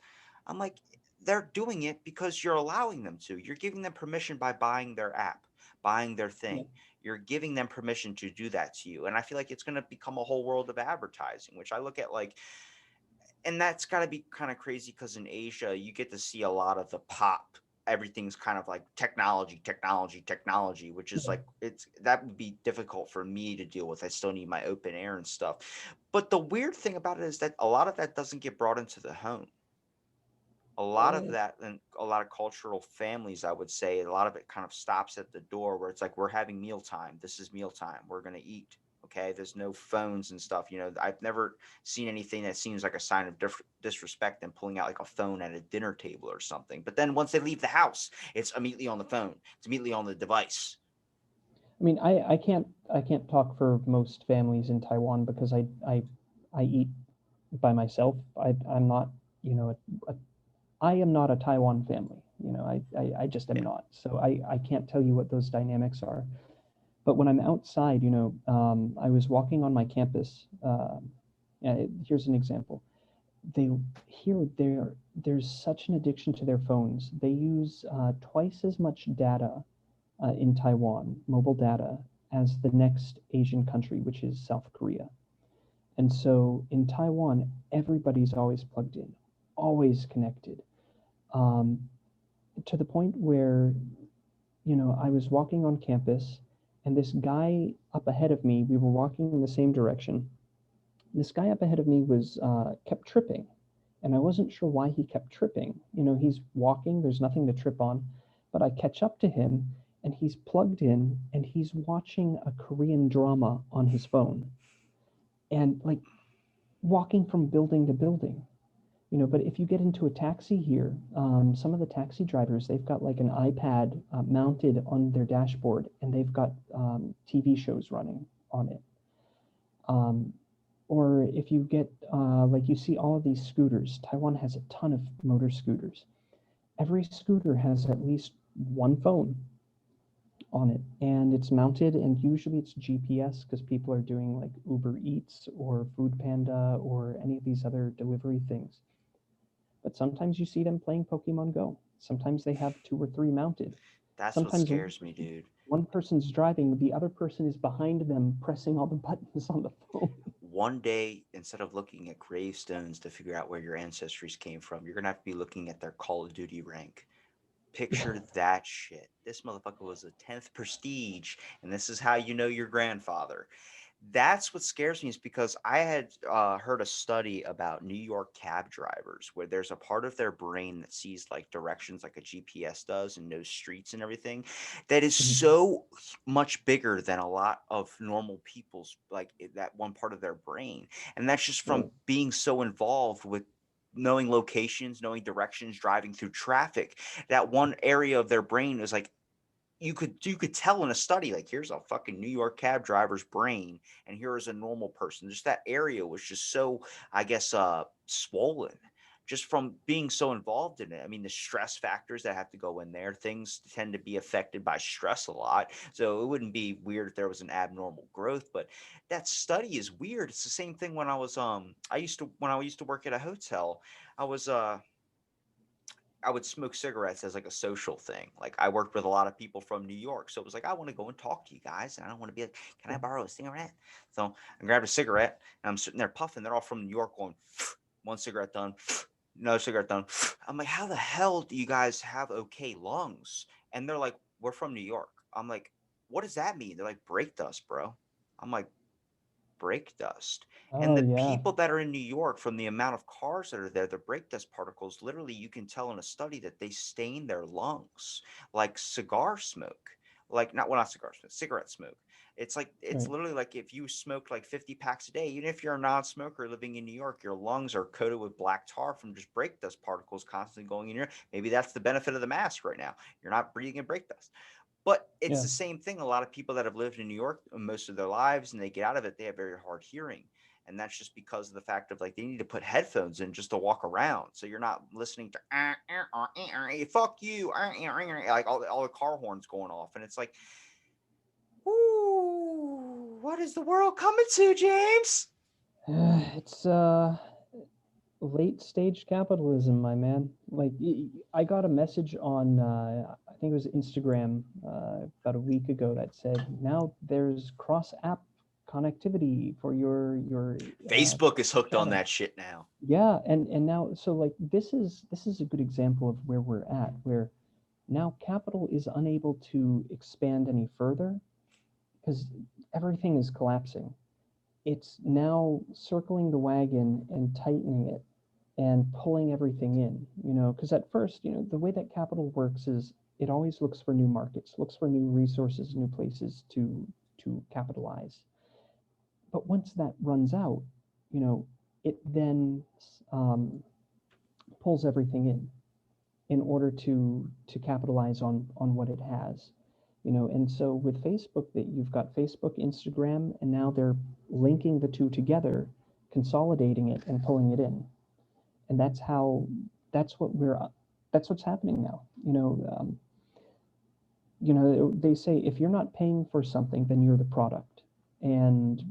I'm like, they're doing it because you're allowing them to. You're giving them permission by buying their app, buying their yeah, thing. You're giving them permission to do that to you. And I feel like it's going to become a whole world of advertising, which I look at like, and that's got to be kind of crazy because in Asia, you get to see a lot of the pop. Everything's kind of like technology, technology, technology, which is Yeah. like, it's that would be difficult for me to deal with. I still need my open air and stuff. But the weird thing about it is that a lot of that doesn't get brought into the home. A lot of Uh, that, and a lot of cultural families, I would say, a lot of it kind of stops at the door where it's like, we're having mealtime. This is mealtime. We're going to eat. Okay. There's no phones and stuff. I've never seen anything that seems like a sign of disrespect than pulling out like a phone at a dinner table or something. But then once they leave the house, it's immediately on the phone, it's immediately on the device. I mean, I can't talk for most families in Taiwan because I eat by myself. I'm not, you know, I am not a Taiwan family. I just am Yeah. not. So I can't tell you what those dynamics are. But when I'm outside, I was walking on my campus. Here's an example. They here there's such an addiction to their phones. They use twice as much data in Taiwan, mobile data, as the next Asian country, which is South Korea. And so in Taiwan, everybody's always plugged in, always connected, um, to the point where, I was walking on campus and this guy up ahead of me, we were walking in the same direction. This guy up ahead of me was kept tripping. And I wasn't sure why he kept tripping. He's walking, there's nothing to trip on. But I catch up to him and he's plugged in and he's watching a Korean drama on his phone and like walking from building to building. But if you get into a taxi here, some of the taxi drivers, they've got like an iPad mounted on their dashboard and they've got TV shows running on it. Um, or if you get, like you see all of these scooters, Taiwan has a ton of motor scooters. Every scooter has at least one phone on it and it's mounted and usually it's GPS because people are doing like Uber Eats or Food Panda or any of these other delivery things. But sometimes you see them playing Pokemon Go. Sometimes they have two or three mounted. That's what Sometimes scares me, dude. one person's driving, the other person is behind them pressing all the buttons on the phone. One day, instead of looking at gravestones to figure out where your ancestries came from, you're going to have to be looking at their Call of Duty rank. Picture that shit. This motherfucker was a 10th prestige, and this is how you know your grandfather. That's what scares me, is because I had heard a study about New York cab drivers where there's a part of their brain that sees like directions like a GPS does and knows streets and everything that is so much bigger than a lot of normal people's, like that one part of their brain. And that's just Right. from being so involved with knowing locations, knowing directions, driving through traffic. That one area of their brain is like, you could tell in a study, like, here's a fucking New York cab driver's brain and here is a normal person. Just that area was just so, I guess, swollen just from being so involved in it. I mean, the stress factors that have to go in there, things tend to be affected by stress a lot. So it wouldn't be weird if there was an abnormal growth, but that study is weird. It's the same thing when I used to work at a hotel. I was I would smoke cigarettes as like a social thing. Like, I worked with a lot of people from New York, so it was like, I want to go and talk to you guys, and I don't want to be like, can I borrow a cigarette? So I grabbed a cigarette, and I'm sitting there puffing. They're all from New York, going one cigarette done, another cigarette done. I'm like, how the hell do you guys have okay lungs? And they're like, we're from New York. I'm like, what does that mean? They're like, brake dust, bro. I'm like, brake dust. And Oh the yeah. people that are in New York, from the amount of cars that are there, the brake dust particles, literally, you can tell in a study that they stain their lungs like cigar smoke. Like, not, well, not cigar smoke, cigarette smoke. It's Right. literally like if you smoked like 50 packs a day, even if you're a non-smoker living in New York, your lungs are coated with black tar from just brake dust particles constantly going in here. Maybe that's the benefit of the mask right now. You're not breathing in brake dust. But it's Yeah. the same thing. A lot of people that have lived in New York most of their lives and they get out of it, they have very hard hearing. And that's just because of the fact of, like, they need to put headphones in just to walk around. So you're not listening to fuck you, like all the car horns going off. And it's like, ooh, what is the world coming to, James? It's late stage capitalism, my man. Like I got a message on I think it was Instagram about a week ago that said now there's cross app connectivity for your Facebook is hooked on data. that shit now. Yeah, and now so like this is a good example of where we're at, where now capital is unable to expand any further because everything is collapsing. It's now circling the wagon and tightening it and pulling everything in, because at first, the way that capital works is it always looks for new markets, looks for new resources, new places to capitalize. But once that runs out, it then um, pulls everything in order to capitalize on what it has. And so with Facebook, that you've got Facebook, Instagram, and now they're linking the two together, consolidating it and pulling it in. And that's what we're that's what's happening now. They say if you're not paying for something, then you're the product. And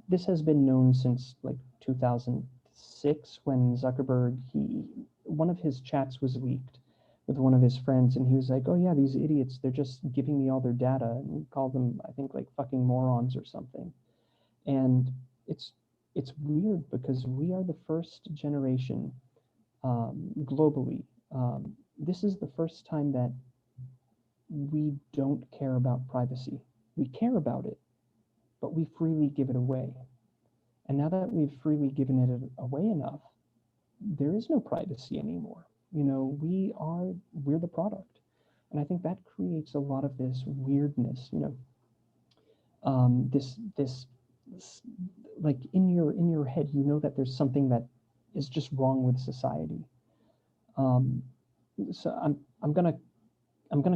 this has been known since like 2006, when Zuckerberg, he one of his chats was leaked with one of his friends, and he was like, "Oh yeah, these idiots, they're just giving me all their data," and he called them, I think, like fucking morons or something. And it's it's weird because we are the first generation globally. This is the first time that we don't care about privacy. We care about it, but we freely give it away. And now that we've freely given it away enough, there is no privacy anymore. We're the product. And I think that creates a lot of this weirdness, this like in your head, that there's something that is just wrong with society. Um, so I'm gonna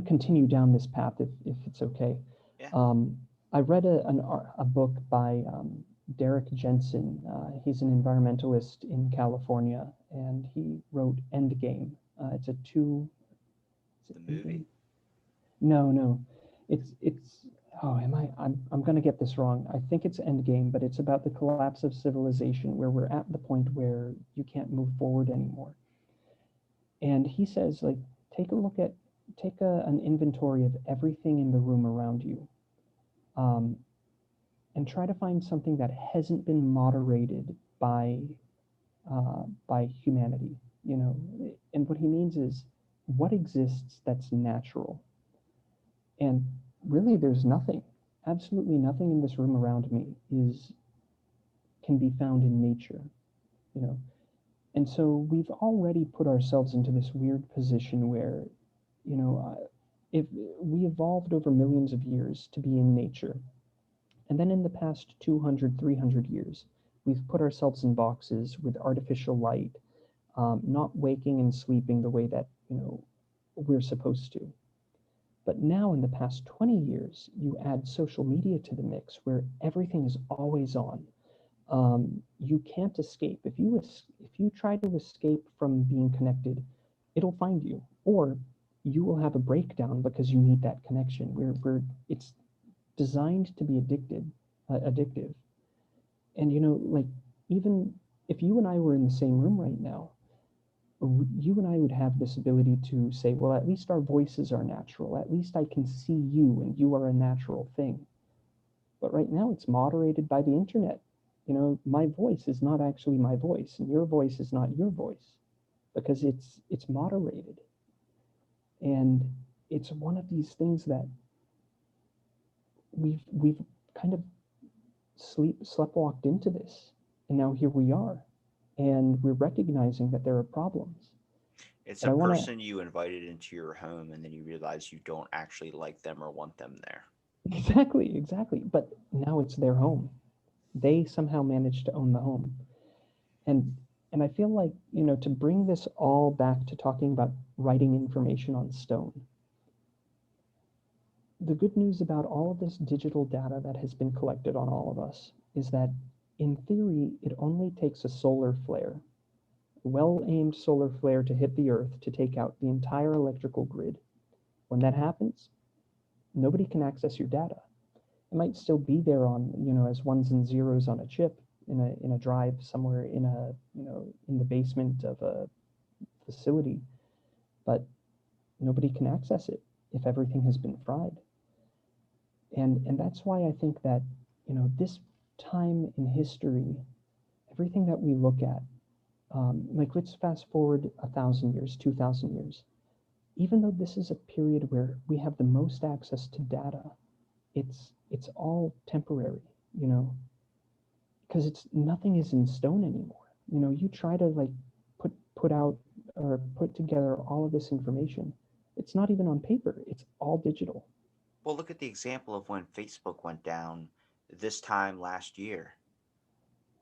continue down this path if it's okay. Yeah. Um, I read a book by Derek Jensen. He's an environmentalist in California, and he wrote Endgame. It's a two. Is it The Endgame? movie. No, no. It's. Oh, am I? I'm gonna get this wrong. I think it's Endgame, but it's about the collapse of civilization, where we're at the point where you can't move forward anymore. And he says, like, take a look at an inventory of everything in the room around you, um, and try to find something that hasn't been moderated by humanity. And what he means is what exists that's natural. And really, there's nothing. Absolutely nothing in this room around me is can be found in nature. You know, and so we've already put ourselves into this weird position where, you know, if we evolved over millions of years to be in nature, and then in the past 200, 300 years, we've put ourselves in boxes with artificial light, not waking and sleeping the way that, we're supposed to. But now, in the past 20 years, you add social media to the mix where everything is always on. You can't escape. If you try to escape from being connected, it'll find you, or you will have a breakdown because you need that connection. It's designed to be addictive. And like, even if you and I were in the same room right now, you and I would have this ability to say, well, at least our voices are natural. At least I can see you, and you are a natural thing. But right now, it's moderated by the internet. My voice is not actually my voice, and your voice is not your voice, because it's moderated. And it's one of these things that we've kind of sleptwalked into this, and now here we are, and we're recognizing that there are problems. It's But a I want to person you invited into your home and then you realize you don't actually like them or want them there. exactly. But now it's their home. They somehow managed to own the home, and I feel like, to bring this all back to talking about writing information on stone. The good news about all of this digital data that has been collected on all of us is that, in theory, it only takes a solar flare, a well-aimed solar flare, to hit the Earth to take out the entire electrical grid. When that happens, nobody can access your data. It might still be there on, as ones and zeros on a chip in a drive somewhere in the basement of a facility, but nobody can access it. if everything has been fried. And that's why I think that, this time in history, everything that we look at, like let's fast forward 1,000 years, 2,000 years. Even though this is a period where we have the most access to data, it's all temporary, you know, because it's nothing is in stone anymore. You try to like put out or put together all of this information. It's not even on paper. It's all digital. Well, look at the example of when Facebook went down this time last year.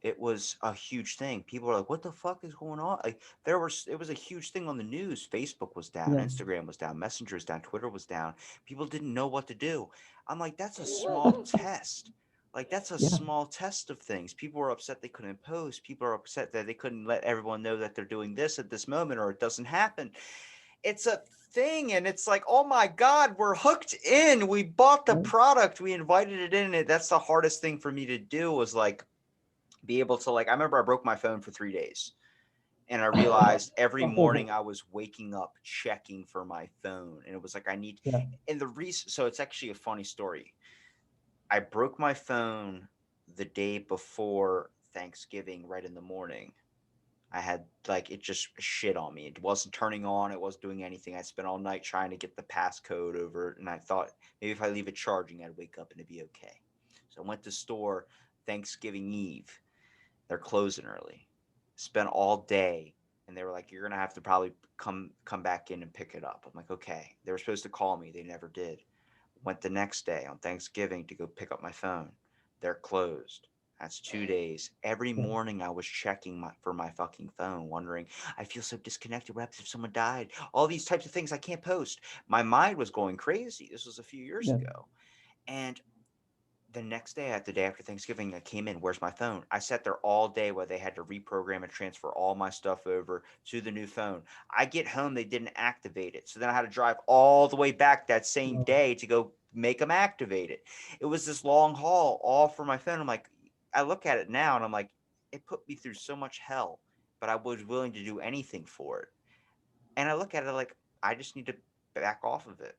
It was a huge thing. People were like, "What the fuck is going on?" Like it was a huge thing on the news. Facebook was down, Yeah, Instagram was down, Messenger was down, Twitter was down. People didn't know what to do. I'm like, that's a small test. Like that's a yeah, small test of things. People were upset they couldn't post. People are upset that they couldn't let everyone know that they're doing this at this moment or it doesn't happen. It's a thing, and it's like, oh my god, we're hooked in. We bought the right, product, we invited it in. That's the hardest thing for me to do was like be able to like I remember I broke my phone for 3 days and I realized every morning oh, I was waking up checking for my phone and it was like I need yeah, and the reason so it's actually a funny story. I broke my phone the day before Thanksgiving right in the morning. I had like it just shit on me. It wasn't turning on. It wasn't doing anything. I spent all night trying to get the passcode over it, and I thought maybe if I leave it charging, I'd wake up and it'd be okay. So I went to store Thanksgiving Eve. They're closing early. Spent all day, and they were like, "You're gonna have to probably come back in and pick it up." I'm like, "Okay." They were supposed to call me. They never did. Went the next day on Thanksgiving to go pick up my phone. They're closed. That's 2 days. Every yeah, morning I was checking for my fucking phone, wondering, I feel so disconnected. What happens if someone died? All these types of things I can't post. My mind was going crazy. This was a few years yeah, ago. And the next day, at the day after Thanksgiving, I came in. Where's my phone? I sat there all day while they had to reprogram and transfer all my stuff over to the new phone. I get home, they didn't activate it. So then I had to drive all the way back that same oh, day to go make them activate it. It was this long haul, all for my phone. I'm like, I look at it now and I'm like, it put me through so much hell, but I was willing to do anything for it. And I look at it like I just need to back off of it.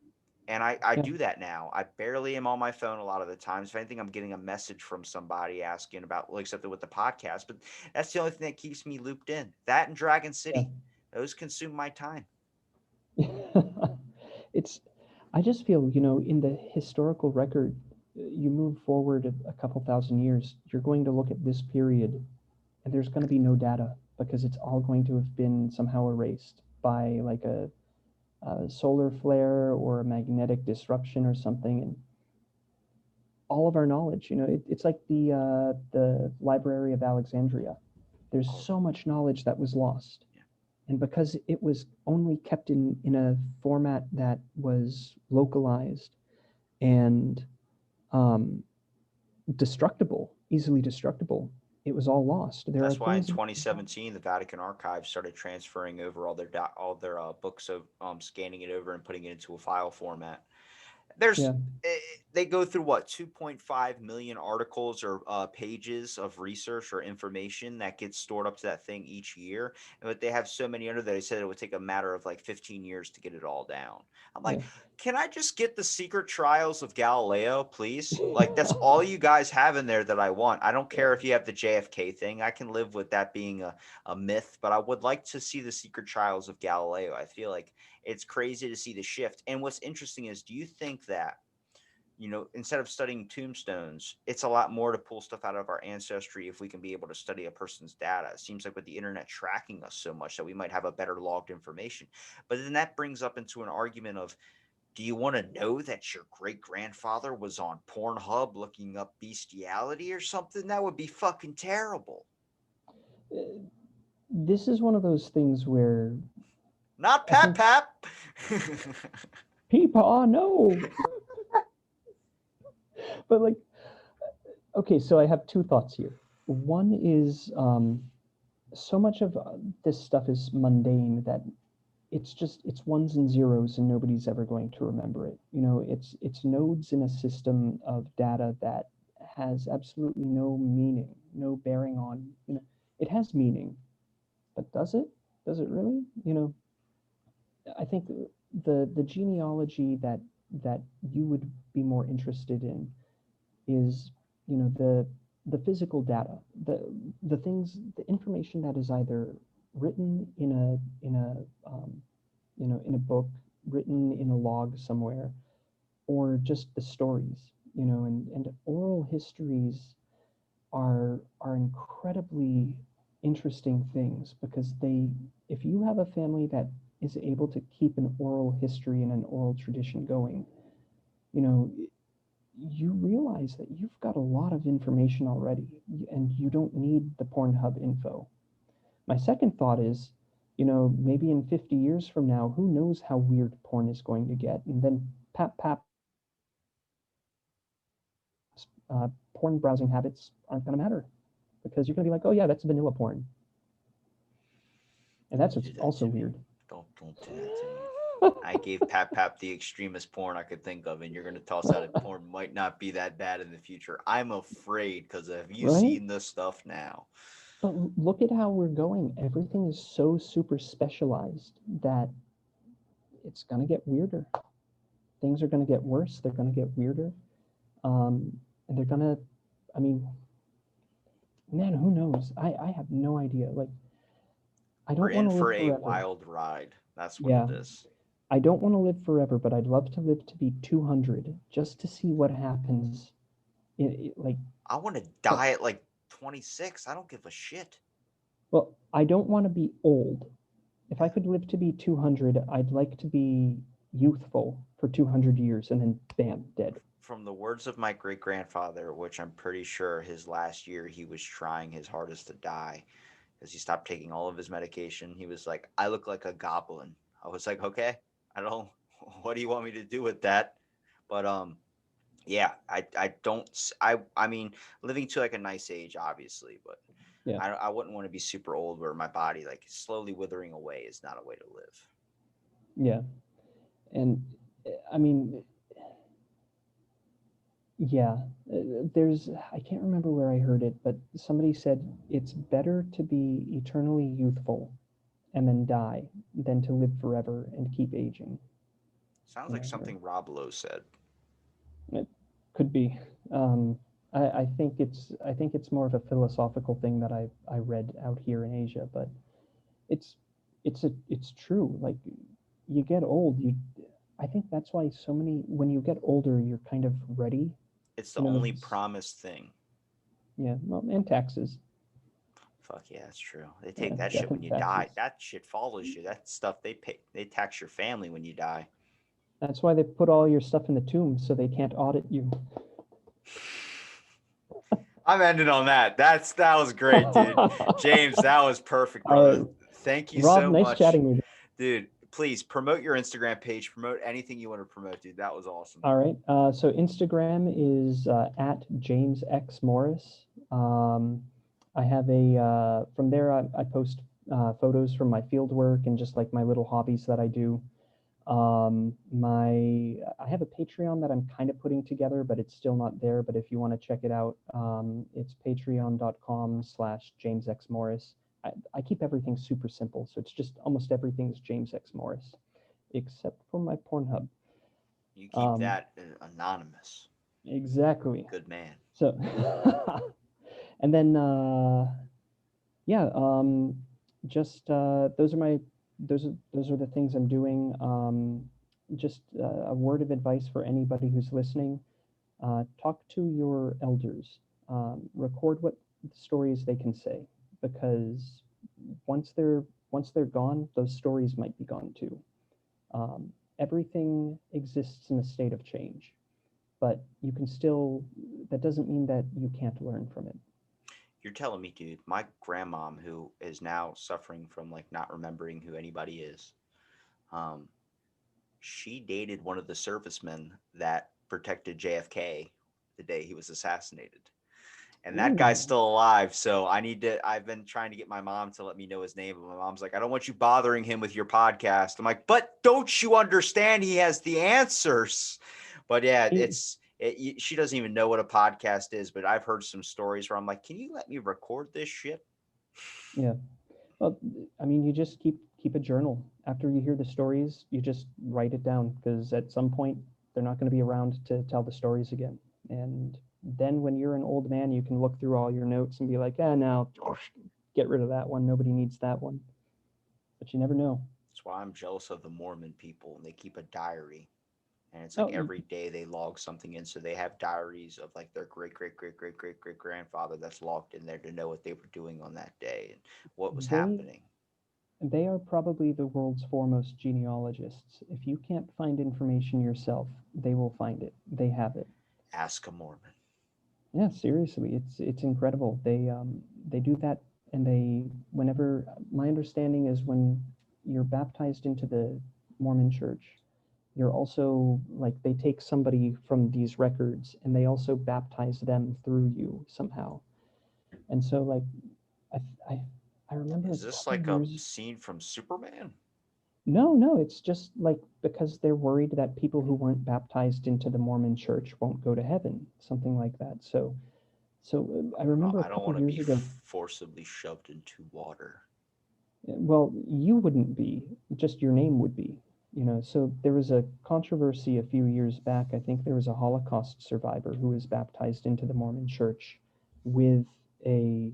And I yeah. do that now. I barely am on my phone a lot of the times. If anything, I'm getting a message from somebody asking about, well, except with the podcast, but that's the only thing that keeps me looped in. That and Dragon Yeah. City, those consume my time. It's, I just feel, in the historical record, you move forward a couple thousand years, you're going to look at this period and there's going to be no data because it's all going to have been somehow erased by like a solar flare or a magnetic disruption or something. And all of our knowledge, it's like the Library of Alexandria. There's Oh, so much knowledge that was lost. yeah. And because it was only kept in a format that was localized and um, destructible, easily destructible, it was all lost. There are That's why in things. 2017 the Vatican Archives started transferring over all their books of scanning it over and putting it into a file format. There's Yeah, they go through what 2.5 million articles or pages of research or information that gets stored up to that thing each year, but they have so many under that they said it would take a matter of like 15 years to get it all down. I'm like, yeah. can I just get the secret trials of Galileo, please? Like that's all you guys have in there that I want. I don't care if you have the JFK thing. I can live with that being a myth, but I would like to see the secret trials of Galileo. I feel like it's crazy to see the shift. And what's interesting is, do you think that, instead of studying tombstones, it's a lot more to pull stuff out of our ancestry if we can be able to study a person's data? It seems like with the internet tracking us so much that we might have a better logged information. But then that brings up into an argument of, do you want to know that your great grandfather was on Pornhub looking up bestiality or something? That would be fucking terrible. This is one of those things where Not I pap think pap. people, no. But like, okay, so I have two thoughts here. One is so much of this stuff is mundane that it's ones and zeros and nobody's ever going to remember it. It's nodes in a system of data that has absolutely no meaning, no bearing on, it has meaning, but does it really? I think the genealogy that you would be more interested in is, the physical data, the things, the information that is either written in a book, written in a log somewhere, or just the stories, and oral histories are incredibly interesting things, because if you have a family that is able to keep an oral history and an oral tradition going, you know, you realize that you've got a lot of information already, and you don't need the Pornhub info. My second thought is, maybe in 50 years from now, who knows how weird porn is going to get? And then perhaps porn browsing habits aren't going to matter, because you're going to be like, oh, yeah, that's vanilla porn. And that's Don't what's do that also to me. weird. Don't do that to me. I gave Pap the extremest porn I could think of, and you're gonna toss out a porn might not be that bad in the future. I'm afraid because have you Right? seen the stuff now? But look at how we're going. Everything is so super specialized that it's going to get weirder. Things are going to get worse. They're going to get weirder. And they're going to, I mean, man, who knows? I have no idea. Like, I We're don't want in to live for a forever. wild ride. That's what Yeah, it is. I don't want to live forever, but I'd love to live to be 200 just to see what happens. Like, I want to but, die at like 26. I don't give a shit. well, I don't want to be old. If I Yeah. could live to be 200, I'd like to be youthful for 200 years and then bam, dead. From the words of my great grandfather, which I'm pretty sure his last year he was trying his hardest to die because he stopped taking all of his medication. He was like, I look like a goblin. I was like, okay, I don't, what do you want me to do with that? But, yeah, I don't, I mean, living to like a nice age, obviously, but Yeah, I wouldn't want to be super old where my body like slowly withering away is not a way to live. yeah. And I mean, yeah, I can't remember where I heard it, but somebody said it's better to be eternally youthful and then die than to live forever and keep aging. Sounds You like know, or something Rob Lowe said. it could be. Um, I think it's more of a philosophical thing that I read out here in Asia, but it's it's true. Like, you get old, I think that's why so many, when you get older, you're kind of ready. It's the You know, only promised thing. yeah, well, and taxes, Fuck yeah, that's true. They yeah, take that death shit when and you die. taxes. That shit follows you. That stuff they pay. They tax your family when you die. That's why they put all your stuff in the tomb so they can't audit you. I'm ending on that. That was great, dude. James, that was perfect, All brother. right, Thank you Rob, so nice much, chatting with you. dude. Please promote your Instagram page. Promote anything you want to promote, dude. That was awesome. All right, so Instagram is at James X Morris. I have from there I post photos from my field work and just like my little hobbies that I do. I have a Patreon that I'm kind of putting together, but it's still not there. But if you want to check it out, it's patreon.com/James X Morris. I keep everything super simple, so it's just almost everything is James X Morris, except for my Pornhub. You keep Um, that anonymous. exactly. Good man. So, and then yeah, just those are the things I'm doing. Just a word of advice for anybody who's listening: talk to your elders. Record what stories they can say, because once they're once they're gone, those stories might be gone too. Um, Everything exists in a state of change, but you can still. That doesn't mean that you can't learn from it. You're telling me, dude, my grandmom, who is now suffering from like not remembering who anybody is, um, she dated one of the servicemen that protected JFK the day he was assassinated. And that guy's Ooh, still alive. So I've been trying to get my mom to let me know his name. But my mom's like, I don't want you bothering him with your podcast. I'm like, but don't you understand? He has the answers. But yeah, he, she doesn't even know what a podcast is. But I've heard some stories where I'm like, can you let me record this shit? yeah. Well, I mean, you just keep a journal. After you hear the stories, you just write it down because at some point they're not going to be around to tell the stories again. And then when you're an old man, you can look through all your notes and be like, now get rid of that one. Nobody needs that one. But you never know. That's why I'm jealous of the Mormon people. And they keep a diary, and it's like Oh, every day they log something in. So they have diaries of like their great great great great great great grandfather that's logged in there to know what they were doing on that day and what was they happening. they are probably the world's foremost genealogists. If you can't find information yourself, they will find it. They have it. Ask a Mormon. Yeah, seriously, it's incredible. They do that, and they whenever my understanding is when you're baptized into the Mormon Church, you're also like they take somebody from these records and they also baptize them through you somehow. And so like I I I remember a Is this couple like a years. scene from Superman? No, no, it's just like because they're worried that people who weren't baptized into the Mormon Church won't go to heaven, something like that. So I remember a I don't couple want to years be ago. forcibly shoved into water. Well, you wouldn't be, just your name would be. So there was a controversy a few years back. I think there was a Holocaust survivor who was baptized into the Mormon Church with a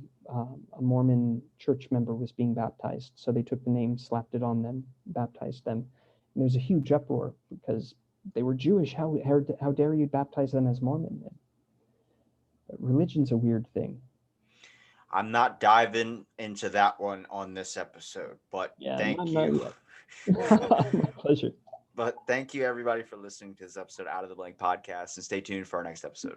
Mormon church member was being baptized. So they took the name, slapped it on them, baptized them. And there was a huge uproar because they were Jewish. How dare you baptize them as Mormon? Religion's a weird thing. I'm not diving into that one on this episode, but Yeah, thank not you. yet. My pleasure. But thank you everybody for listening to this episode Out of the Blank podcast, and stay tuned for our next episode.